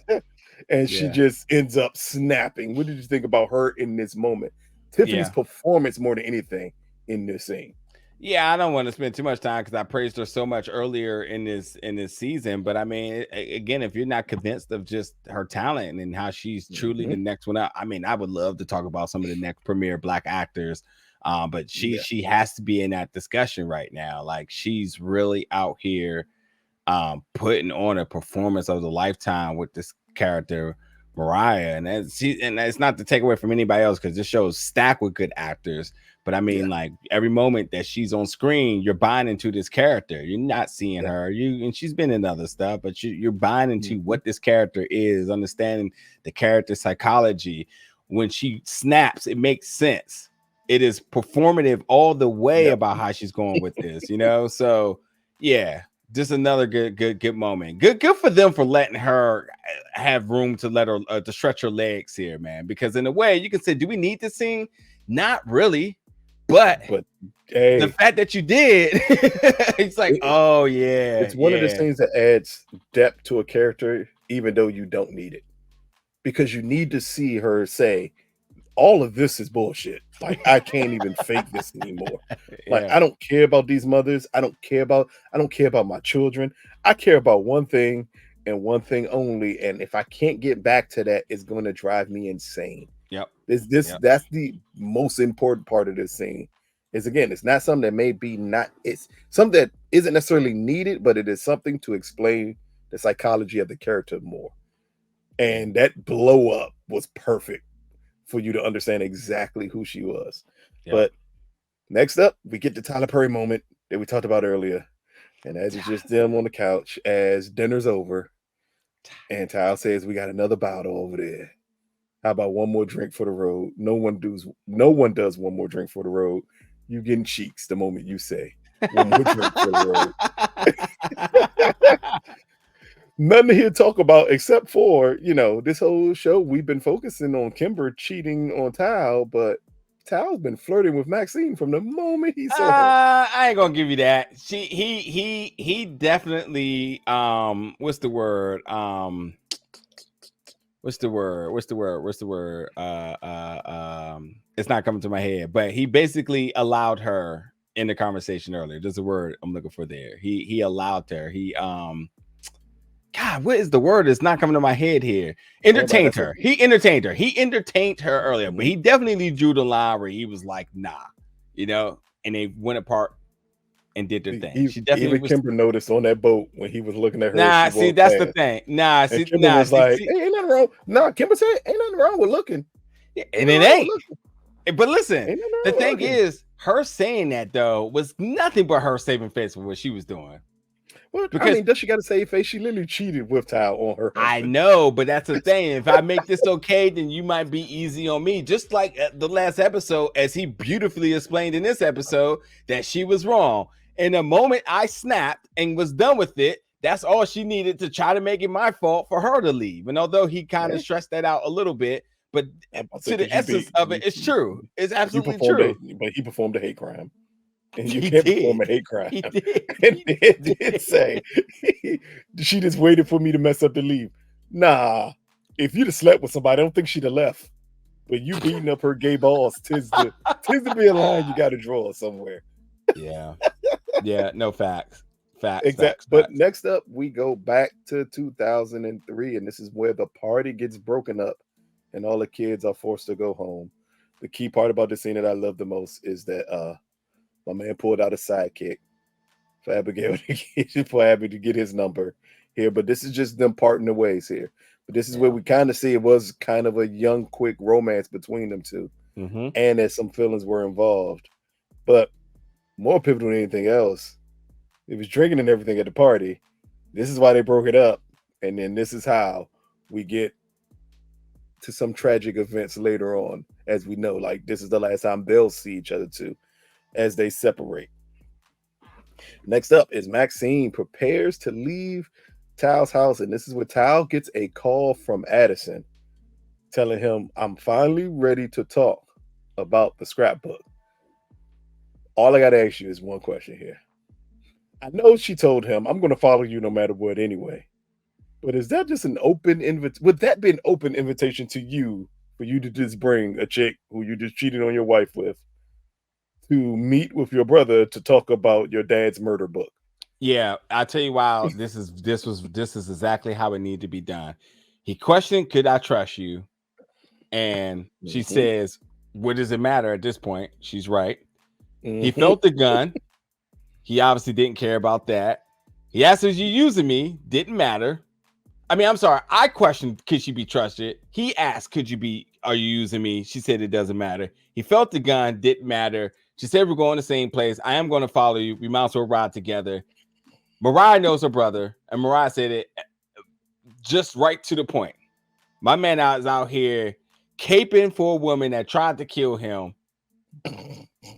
A: and she just ends up snapping. What did you think about her in this moment? Tiffany's performance more than anything in this scene.
B: Yeah, I don't want to spend too much time because I praised her so much earlier in this season. But I mean, again, if you're not convinced of just her talent and how she's truly the next one up, I mean, I would love to talk about some of the next premier Black actors. But she has to be in that discussion right now. Like, she's really out here putting on a performance of the lifetime with this character Mariah, and it's not to take away from anybody else because this show is stacked with good actors. But I mean, like, every moment that she's on screen, you're buying into this character. You're not seeing her, and she's been in other stuff, but you're buying into what this character is, understanding the character psychology. When she snaps, it makes sense. It is performative all the way about how she's going with this, you know. So yeah, just another good moment. Good for them for letting her have room to let her to stretch her legs here, man. Because in a way, you can say, do we need this scene? Not really. But
A: hey,
B: the fact that you did, it's like, oh yeah,
A: it's one of those things that adds depth to a character, even though you don't need it, because you need to see her say, all of this is bullshit. Like, I can't even fake this anymore. Like, I don't care about these mothers. I don't care about my children. I care about one thing and one thing only. And if I can't get back to that, it's going to drive me insane. That's the most important part of this scene. Is, again, it's not something that it's something that isn't necessarily needed, but it is something to explain the psychology of the character more. And that blow up was perfect for you to understand exactly who she was. But next up, we get the Tyler Perry moment that we talked about earlier. And as it's just them on the couch as dinner's over, and Tyler says, we got another bottle over there. How about one more drink for the road? No one does one more drink for the road. You getting cheeks the moment you say one more drink for the road. Nothing here to talk about except for, this whole show we've been focusing on Kimber cheating on Tal, but Tal's been flirting with Maxine from the moment he saw her.
B: I ain't gonna give you that. He definitely what's the word? It's not coming to my head, but he basically allowed her in the conversation earlier. There's a word I'm looking for there. He allowed her. God, what is the word? It's not coming to my head here. Entertained her. He entertained her. He entertained her earlier, but he definitely drew the line where he was like, nah, and they went apart and did their thing.
A: She definitely even Kimber noticed on that boat when he was looking at her.
B: Nah, see, that's the thing. Nah, see,
A: Kimber was like, hey, ain't nothing wrong. Nah, Kimber said, ain't nothing wrong with looking.
B: And it ain't. But listen, the thing is, her saying that though was nothing but her saving face for what she was doing.
A: Well, because, I mean, does she got to save face? She literally cheated with Tal on her husband.
B: I know, but that's the thing. If I make this okay, then you might be easy on me. Just like the last episode, as he beautifully explained in this episode, that she was wrong. And the moment I snapped and was done with it, that's all she needed to try to make it my fault for her to leave. And although he kind of stressed that out a little bit, but to the essence of it, it's true. It's absolutely true.
A: But he performed a hate crime. And you can't perform a hate crime.
B: He did.
A: And it did say, she just waited for me to mess up to leave. Nah, if you'd have slept with somebody, I don't think she'd have left. But you beating up her gay balls, tis to be a line you got to draw somewhere.
B: Yeah. No facts.
A: Exactly. But next up, we go back to 2003, and this is where the party gets broken up, and all the kids are forced to go home. The key part about the scene that I love the most is that my man pulled out a sidekick for Abigail to get his number here. But this is just them parting the ways here. But this is where we kind of see it was kind of a young, quick romance between them two.
B: Mm-hmm.
A: And that some feelings were involved. But more pivotal than anything else, it was drinking and everything at the party. This is why they broke it up. And then this is how we get to some tragic events later on. As we know, like, this is the last time they'll see each other too, as they separate. Next up is Maxine prepares to leave Tal's house, and this is where Tal gets a call from Addison telling him, I'm finally ready to talk about the scrapbook. All I got to ask you is one question here. I know she told him, I'm going to follow you no matter what anyway, But is that just an open invitation? Would that be an open invitation to you for you to just bring a chick who you just cheated on your wife with to meet with your brother to talk about your dad's murder book?
B: Yeah, I tell you why this is exactly how it needed to be done. He questioned, "Could I trust you?" And she says, "What does it matter at this point?" She's right. He felt the gun. He obviously didn't care about that. He asked, "Is you using me?" Didn't matter. I mean, I'm sorry. I questioned, could she be trusted? He asked, are you using me? She said it doesn't matter. He felt the gun, didn't matter. She said, we're going to the same place. I am going to follow you. We might as well ride together. Mariah knows her brother, and Mariah said it just right to the point. My man is out here caping for a woman that tried to kill him.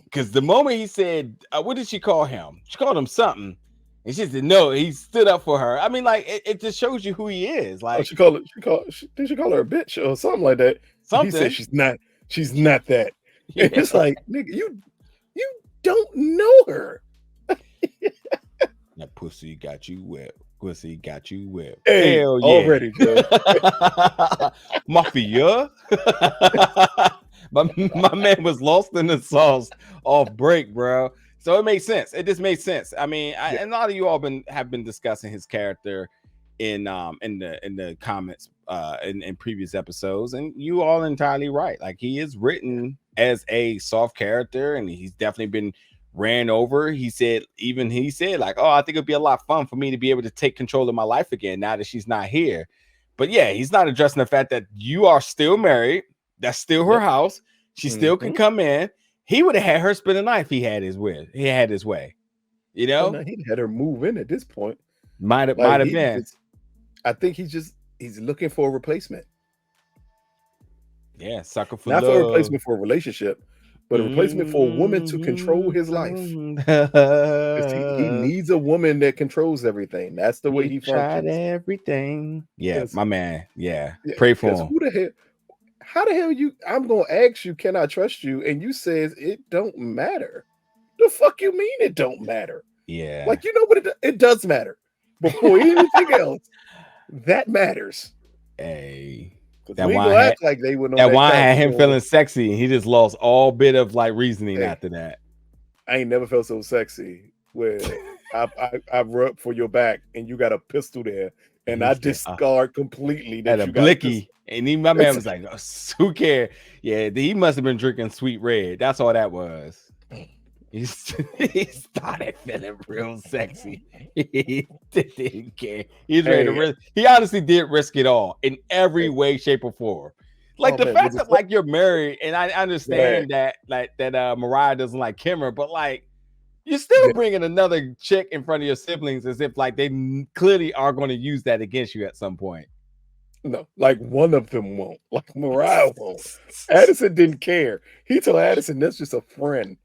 B: Because the moment he said, what did she call him? She called him something. And she said, no, he stood up for her. I mean, like, it just shows you who he is. Like,
A: did she call her a bitch or something like that?
B: Something.
A: He said she's not that. Yeah. It's like, nigga, you don't know her.
B: That pussy got you whipped. Pussy got you whipped.
A: Hey,
B: hell yeah.
A: Already, Joe.
B: Mafia. my man was lost in the sauce off break, bro. So it makes sense. It just made sense. I mean, and a lot of you all have been discussing his character in the comments in previous episodes, and you all entirely right. Like, he is written as a soft character, and he's definitely been ran over. He said like, oh, I think it'd be a lot of fun for me to be able to take control of my life again now that she's not here. But yeah, he's not addressing the fact that you are still married. That's still her house. She still can come in. He would have had her spend the night if he had his way. You know?
A: Oh, no, he'd had her move in at this point.
B: Might have been.
A: I think he's looking for a replacement.
B: Yeah, sucker for
A: not
B: love.
A: For a replacement for a relationship, but a replacement for a woman to control his life. He needs a woman that controls everything. That's the way he functions.
B: Tried everything. Yeah, my man. Yeah. Pray for him.
A: How the hell I'm gonna ask you, can I trust you? And you says it don't matter. The fuck you mean it don't matter?
B: Yeah.
A: Like, you know what, it does matter. Before anything else, that matters.
B: Hey.
A: That wine act like they would.
B: That wine had him feeling sexy, and he just lost all bit of like reasoning after that.
A: I ain't never felt so sexy where I rub for your back and you got a pistol there, and I discard completely that
B: you got a blicky. And my man was like, oh, who cares? Yeah, he must have been drinking sweet red. That's all that was. He started feeling real sexy. He didn't care. He's ready to risk. He honestly did risk it all in every way, shape, or form. Like the fact that like you're married, and I understand that Mariah doesn't like Kimmer, but like you're still bringing another chick in front of your siblings as if like they clearly are going to use that against you at some point.
A: No, like one of them won't. Like Mariah won't. Addison didn't care. He told Addison that's just a friend.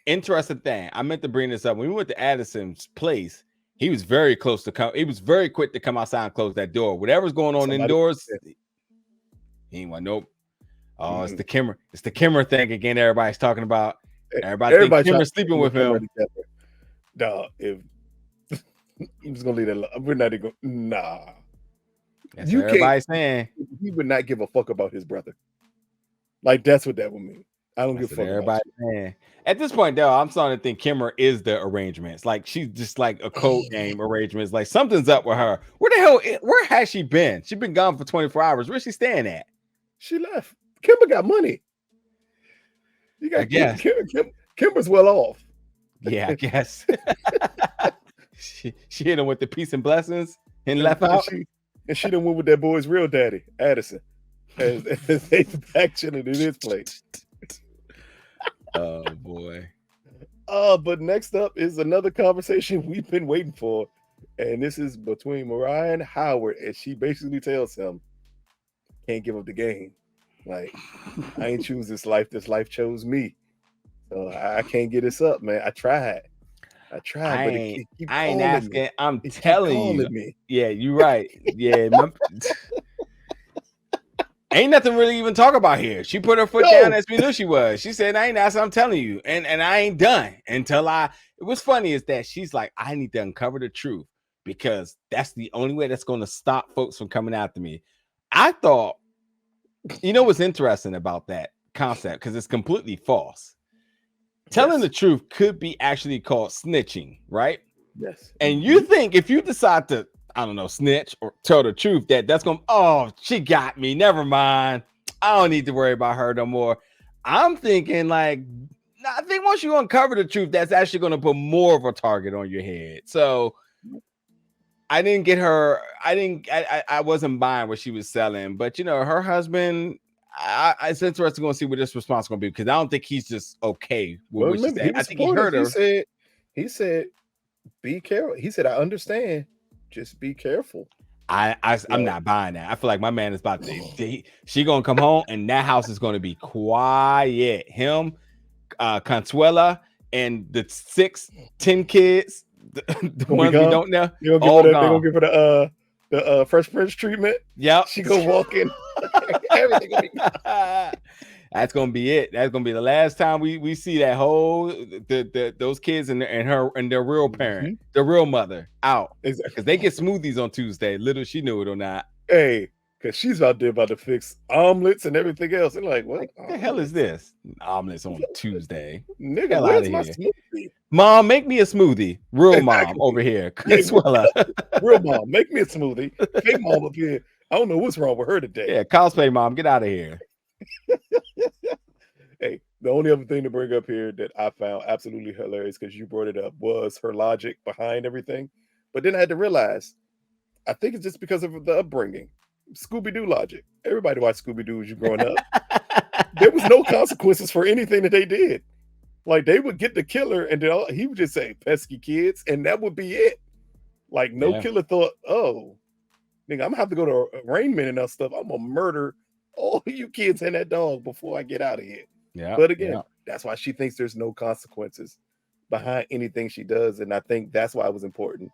B: Interesting thing. I meant to bring this up. When we went to Addison's place, he was very close to come. He was very quick to come outside and close that door. Whatever's going on indoors, he ain't want nope. Oh, it's the Kimmer. It's the Kimmer thing again. Everybody's talking about. Everybody thinks Kimmer's sleeping with him.
A: Dog, if I'm just gonna leave that alone. We're not even nah.
B: That's what everybody's saying.
A: He would not give a fuck about his brother. Like, that's what that would mean. I don't give a fuck.
B: Everybody saying. At this point, though, I'm starting to think Kimmer is the arrangements. Like, she's just like a code name arrangements. Like, something's up with her. Where has she been? She's been gone for 24 hours. Where's she staying at?
A: She left. Kimber got money. You got Kimber's well off.
B: Yeah, I guess. she hit him with the peace and blessings and left out.
A: And she done went with that boy's real daddy, Addison. As they back chilling in his place.
B: Oh boy.
A: But next up is another conversation we've been waiting for. And this is between Mariah and Howard. And she basically tells him, can't give up the game. Like, I ain't choose this life. This life chose me. So I can't get this up, man. I tried. But it keep
B: I ain't asking.
A: Me.
B: I'm telling you.
A: Me.
B: Yeah, you're right. Yeah. Ain't nothing really even talk about here. She put her foot down as we knew she was. She said, I ain't asking, I'm telling you. And I ain't done until it was funny is that she's like, I need to uncover the truth because that's the only way that's going to stop folks from coming after me. I thought, you know what's interesting about that concept, because it's completely false. Telling the truth could be actually called snitching, right?
A: Yes.
B: And you think if you decide to, I don't know, snitch or tell the truth, that's going to, oh, she got me. Never mind. I don't need to worry about her no more. I'm thinking like, I think once you uncover the truth, that's actually going to put more of a target on your head. So I didn't get her. I wasn't buying what she was selling, but you know, her husband, it's interesting to see what this response is going to be, because I don't think he's just okay with what she said. I think he heard her.
A: He said, be careful. He said, I understand. Just be careful.
B: I'm not buying that. I feel like my man is about to, she going to come home and that house is going to be quiet. Him, Consuela, and the 6-10 kids, the ones we don't know.
A: They're gonna give her the Fresh Prince treatment.
B: Yep.
A: She go walk in. Everything gonna be
B: that's gonna be it. That's gonna be the last time we see that whole those kids and her and their real parent, their real mother out.
A: Exactly.
B: Because they get smoothies on Tuesday. Little she knew it or not.
A: Hey, because she's out there about to fix omelets and everything else. And like, what
B: the hell is this? Omelets on Tuesday.
A: Nigga, where's my smoothie?
B: Mom, make me a smoothie. Real mom over here.
A: Real mom, make me a smoothie. Fake mom up here. I don't know what's wrong with her today.
B: Yeah, cosplay mom, get out of here.
A: Hey, the only other thing to bring up here that I found absolutely hilarious, because you brought it up, was her logic behind everything. But then I had to realize, I think it's just because of the upbringing. Scooby-Doo logic. Everybody watched Scooby-Doo as you growing up. There was no consequences for anything that they did. Like, they would get the killer and then he would just say, pesky kids, and that would be it. Like, no killer thought, oh, nigga, I'm gonna have to go to arraignment and that stuff. I'm gonna murder all you kids and that dog before I get out of here. Yeah. But again, that's why she thinks there's no consequences behind anything she does. And I think that's why it was important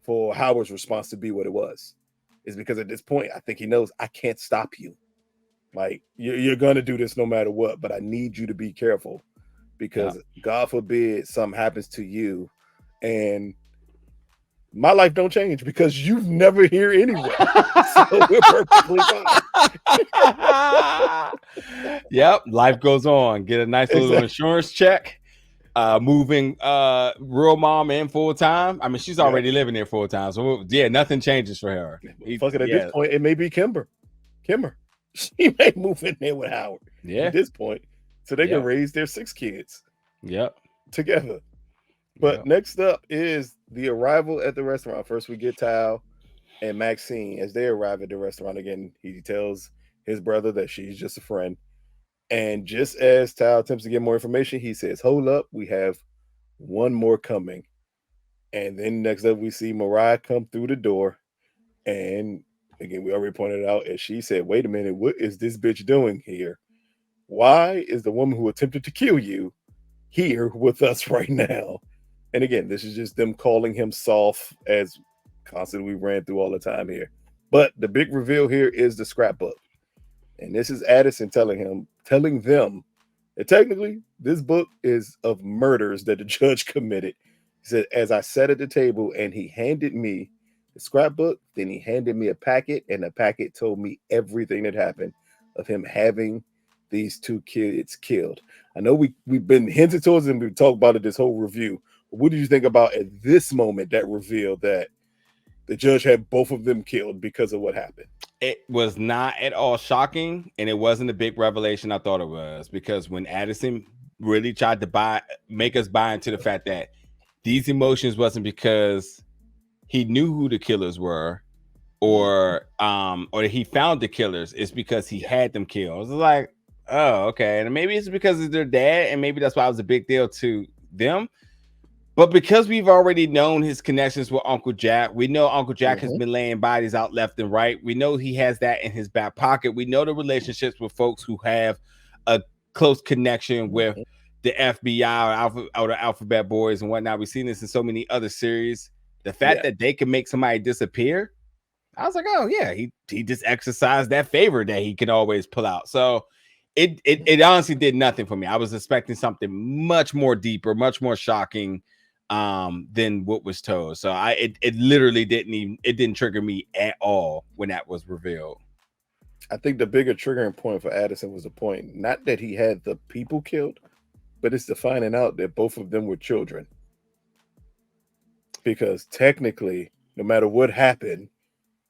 A: for Howard's response to be what it was. Is because at this point, I think he knows, I can't stop you. Like, you're going to do this no matter what, but I need you to be careful, because God forbid something happens to you and my life don't change, because you never hear anyway. So we're perfectly fine.
B: Yep, life goes on. Get a nice little insurance check. Moving real mom in full time. I mean, she's already living there full time, so nothing changes for her.
A: At this point, it may be Kimber. She may move in there with Howard. Yeah, at this point, so they can raise their 6 kids.
B: Yep,
A: together. But next up is the arrival at the restaurant. First, we get Tal and Maxine as they arrive at the restaurant. Again, he tells his brother that she's just a friend. And just as Tal attempts to get more information, he says, hold up, we have one more coming. And then next up, we see Mariah come through the door. And again, we already pointed out, as she said, wait a minute, what is this bitch doing here? Why is the woman who attempted to kill you here with us right now? And again, this is just them calling him soft, as constantly we ran through all the time here. But the big reveal here is the scrapbook. And this is Addison telling them that technically this book is of murders that the judge committed. He said, as I sat at the table and he handed me the scrapbook, then he handed me a packet, and the packet told me everything that happened of him having these 2 kids killed. I know we've been hinted towards and we've talked about it this whole review. What did you think about at this moment that reveal that the judge had both of them killed because of what happened?
B: It was not at all shocking, and it wasn't a big revelation I thought it was, because when Addison really tried to make us buy into the fact that these emotions wasn't because he knew who the killers were or he found the killers, it's because he had them killed. I was like, oh, okay. And maybe it's because of their dad, and maybe that's why it was a big deal to them. But because we've already known his connections with Uncle Jack, we know Uncle Jack has been laying bodies out left and right. We know he has that in his back pocket. We know the relationships with folks who have a close connection with the FBI or the Alphabet Boys and whatnot. We've seen this in so many other series. The fact that they can make somebody disappear, I was like, oh yeah, he just exercised that favor that he can always pull out. So it honestly did nothing for me. I was expecting something much more deeper, much more shocking. than what was told. So it literally didn't trigger me at all when that was revealed.
A: I think the bigger triggering point for Addison was the point, not that he had the people killed, but it's the finding out that both of them were children. Because technically, no matter what happened,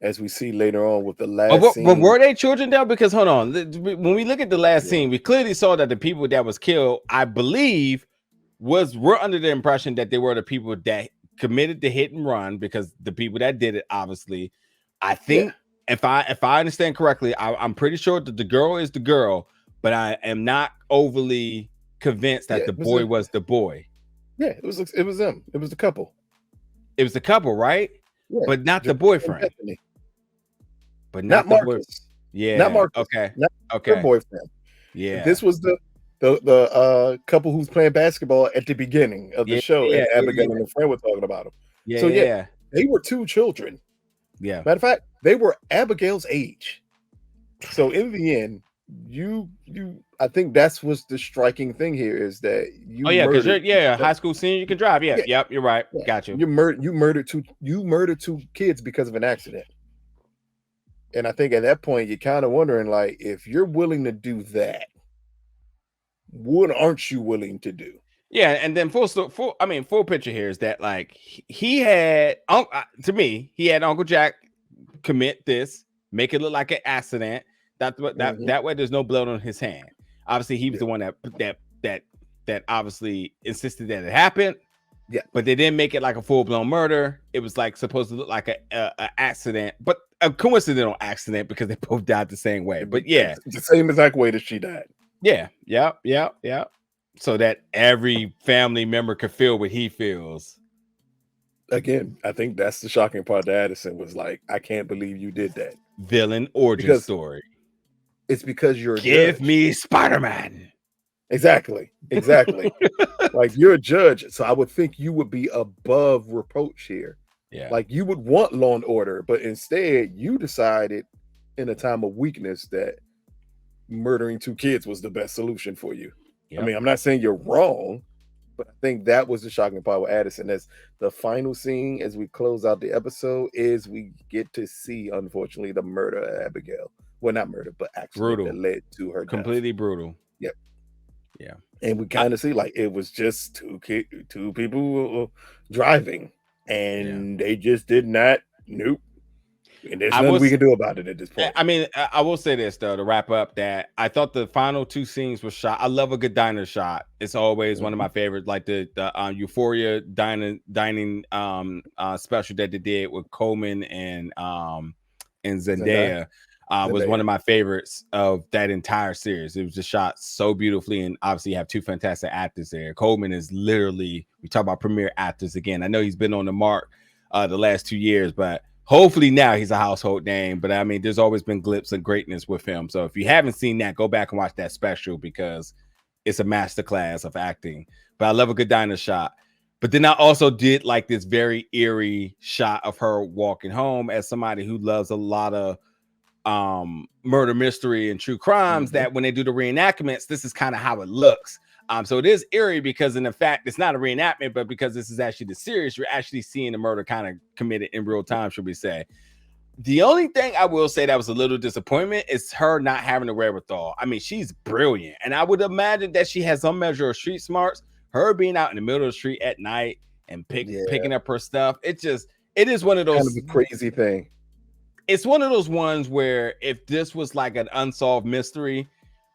A: as we see later on with the last scene.
B: But were they children now? Because hold on, when we look at the last scene, we clearly saw that the people that was killed, I believe, were under the impression that they were the people that committed the hit and run, because the people that did it, obviously, I think if I understand correctly, I'm pretty sure that the girl is the girl, but I am not overly convinced that the boy was the boy.
A: Yeah, it was them. It was the couple.
B: It was the couple, right? Yeah, but not the boyfriend. But not
A: Marcus. Boyfriend.
B: Yeah,
A: not Marcus.
B: Okay,
A: not
B: okay.
A: Her boyfriend.
B: Yeah,
A: this was the couple who's playing basketball at the beginning of the show, and Abigail and her friend were talking about him.
B: Yeah,
A: so they were two children.
B: Yeah,
A: matter of fact, they were Abigail's age. So in the end, I think that's what's the striking thing here is that you.
B: Oh yeah, because you're high school senior, you can drive. Yeah, yep, you're right. Yeah. Got you.
A: You murdered two kids because of an accident. And I think at that point you're kind of wondering, like, if you're willing to do that, what aren't you willing to do?
B: Yeah, and then full picture here is that, like, he had to me, he had Uncle Jack commit this, make it look like an accident. That way there's no blood on his hand. Obviously, he was the one that obviously insisted that it happened.
A: Yeah,
B: but they didn't make it like a full-blown murder. It was like supposed to look like a accident, but a coincidental accident because they both died the same way. But yeah,
A: the same exact way that she died.
B: Yeah. So that every family member could feel what he feels.
A: Again, I think that's the shocking part. That Addison was like, I can't believe you did that.
B: Villain origin story.
A: It's because you're
B: Give me Spider-Man.
A: Exactly. Like, you're a judge, so I would think you would be above reproach here.
B: Yeah,
A: like you would want law and order, but instead you decided in a time of weakness that murdering two kids was the best solution for you. Yep. I mean, I'm not saying you're wrong, but I think that was the shocking part with Addison. As the final scene, as we close out the episode, is we get to see, unfortunately, the murder of Abigail. Well, not murder, but accident that led to her
B: completely
A: death.
B: Brutal.
A: Yep.
B: Yeah.
A: And we kind of see, like, it was just two people driving, and they just did not. Nope. And there's nothing we can do about it at this point.
B: I mean, I will say this though, to wrap up, that I thought the final two scenes were shot. I love a good diner shot. It's always one of my favorites, like the Euphoria dining special that they did with Coleman and Zendaya. Was one of my favorites of that entire series. It was just shot so beautifully, and obviously you have two fantastic actors there. Coleman is literally, we talk about premier actors again. I know he's been on the mark the last 2 years, but hopefully now he's a household name. But I mean, there's always been glimpses of greatness with him. So if you haven't seen that, go back and watch that special, because it's a masterclass of acting. But I love a good diner shot. But then I also did like this very eerie shot of her walking home, as somebody who loves a lot of murder mystery and true crimes, that when they do the reenactments, this is kind of how it looks. So it is eerie because, in the fact, it's not a reenactment, but because this is actually the series, you're actually seeing the murder kind of committed in real time, should we say. The only thing I will say that was a little disappointment is her not having the wherewithal. I mean, she's brilliant, and I would imagine that she has some measure of street smarts. Her being out in the middle of the street at night and picking up her stuff, it is one of those
A: kind of a crazy thing.
B: It's one of those ones where if this was like an unsolved mystery,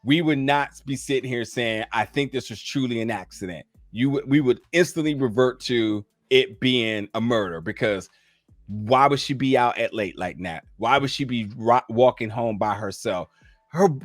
B: we would not be sitting here saying, I think this was truly an accident. We would instantly revert to it being a murder, because why would she be out at late like that? Why would she be walking home by herself?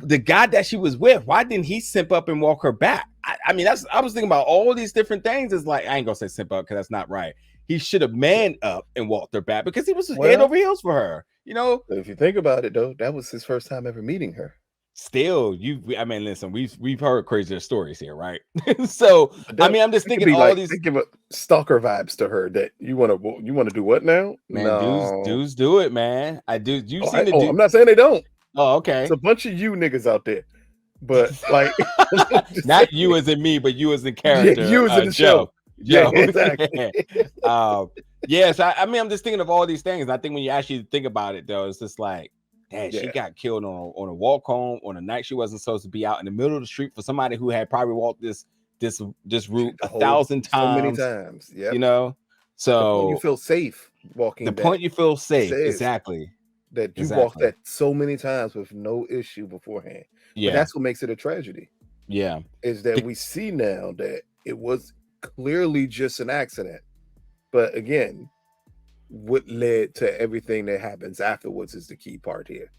B: The guy that she was with, why didn't he simp up and walk her back? I mean, I was thinking about all these different things. It's like, I ain't gonna say simp up because that's not right. He should have manned up and walked her back, because he was head over heels for her. You know,
A: if you think about it, though, that was his first time ever meeting her.
B: Still, I mean, listen, we've heard crazier stories here, right? So, I mean, I'm just thinking all these.
A: They give a stalker vibes to her. That you want to do what now?
B: Man, no. dudes do it, man. I do. You seen it?
A: I'm not saying they don't.
B: Oh, okay.
A: It's a bunch of you niggas out there, but like,
B: not you as in me, but you as in character.
A: Yeah, you as in the show. Yeah,
B: Joe.
A: exactly.
B: Yes, I mean, I'm just thinking of all these things. I think when you actually think about it, though, it's just like, damn, she
A: Yeah.
B: got killed on a walk home on a night she wasn't supposed to be out in the middle of the street for somebody who had probably walked this route
A: The whole
B: 1,000
A: so many
B: times.
A: times. Yep.
B: You know,
A: The point you
B: so
A: feel safe
B: the
A: walking that
B: point you feel safe,
A: says
B: exactly,
A: that you walked
B: exactly,
A: that so many times with no issue beforehand. But
B: yeah,
A: that's what makes it a tragedy.
B: yeah.
A: Is that
B: The-
A: we see now that it was clearly just an accident. But again, what led to everything that happens afterwards is the key part here.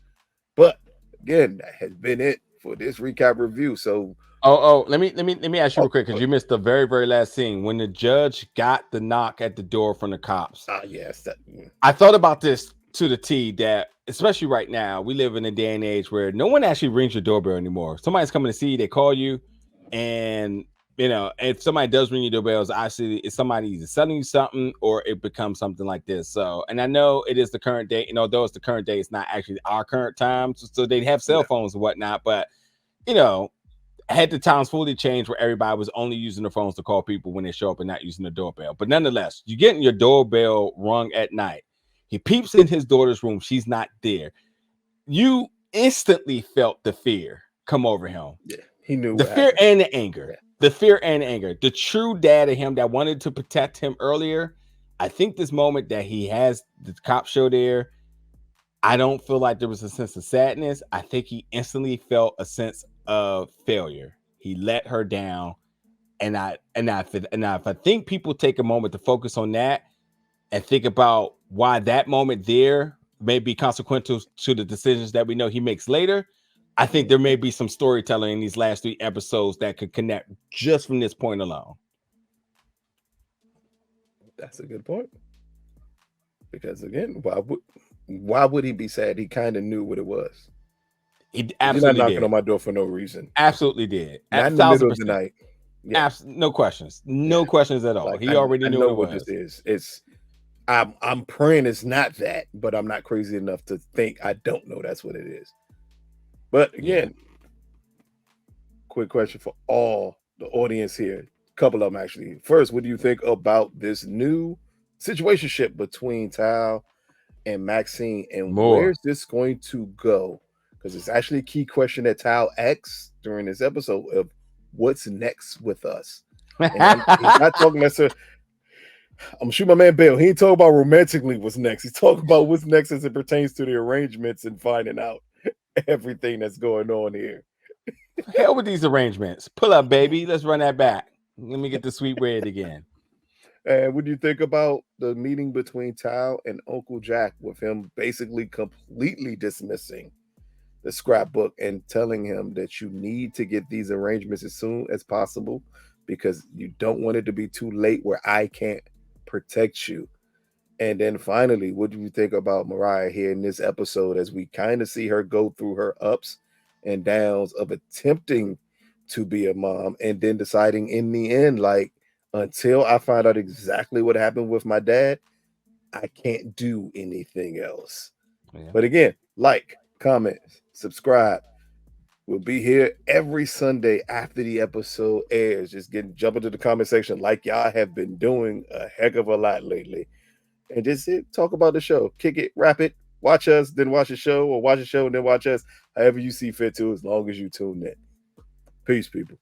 A: But again, that has been it for this recap review. So,
B: let me ask you
A: oh,
B: real quick because you missed the very very last scene when the judge got the knock at the door from the cops.
A: yes, that
B: I thought about this to the T that, especially right now, we live in a day and age where no one actually rings your doorbell anymore. Somebody's coming to see you, they call you, and if somebody does ring your doorbells, actually, it's somebody either selling you something or it becomes something like this. So, and I know it is the current day, though it's the current day, it's not actually our current time. So they have cell
A: yeah,
B: phones and whatnot, but you know, had the times fully changed where everybody was only using their phones to call people when they show up and not using the doorbell. But nonetheless, you're getting your doorbell rung at night. He peeps in his daughter's room. She's not there. You instantly felt the fear come over him.
A: yeah, he knew
B: The
A: what
B: fear
A: happened.
B: and the anger.
A: Yeah.
B: The fear and the anger. The true dad of him that wanted to protect him earlier. I think this moment that he has the cop show there, I don't feel like there was a sense of sadness. I think he instantly felt a sense of failure. He let her down, and if I think people take a moment to focus on that and think about why that moment there may be consequential to the decisions that we know he makes later, I think there may be some storytelling in these last 3 episodes that could connect just from this point alone.
A: That's a good point. Because again, why would he be sad? He kind of knew what it was.
B: He
A: You're not
B: absolutely
A: knocking
B: did.
A: on my door for no reason.
B: Absolutely did.
A: Not
B: At
A: in the middle of the
B: 1,000%.
A: night. Yeah,
B: No questions.
A: yeah.
B: No questions at all.
A: Like
B: He already
A: I
B: knew what
A: know
B: it
A: what this
B: was.
A: is. I'm praying it's not that, but I'm not crazy enough to think I don't know that's what it is. But
B: Yeah.
A: again, quick question for all the audience here. A couple of them actually. First, what do you think about this new situationship between Tal and Maxine, and
B: More.
A: where's this going to go? Because it's actually a key question that Tal asks during this episode of what's next with us. And he's not talking necessarily. I'm sure my man Bill. He ain't talking about romantically what's next. He's talking about what's next as it pertains to the arrangements and finding out everything that's going on here.
B: Hell with these arrangements. Pull up, baby. Let's run that back. Let me get the sweet red again.
A: And what do you think about the meeting between Tal and Uncle Jack, with him basically completely dismissing the scrapbook and telling him that you need to get these arrangements as soon as possible because you don't want it to be too late where I can't protect you? And then finally, what do you think about Mariah here in this episode as we kind of see her go through her ups and downs of attempting to be a mom and then deciding in the end, like, until I find out exactly what happened with my dad, I can't do anything else.
B: Yeah.
A: But again, like, comment, subscribe. We'll be here every Sunday after the episode airs. Just jump into the comment section like y'all have been doing a heck of a lot lately. And just talk about the show. Kick it, wrap it, watch us, then watch the show, or watch the show and then watch us. However you see fit to, as long as you tune in. Peace, people.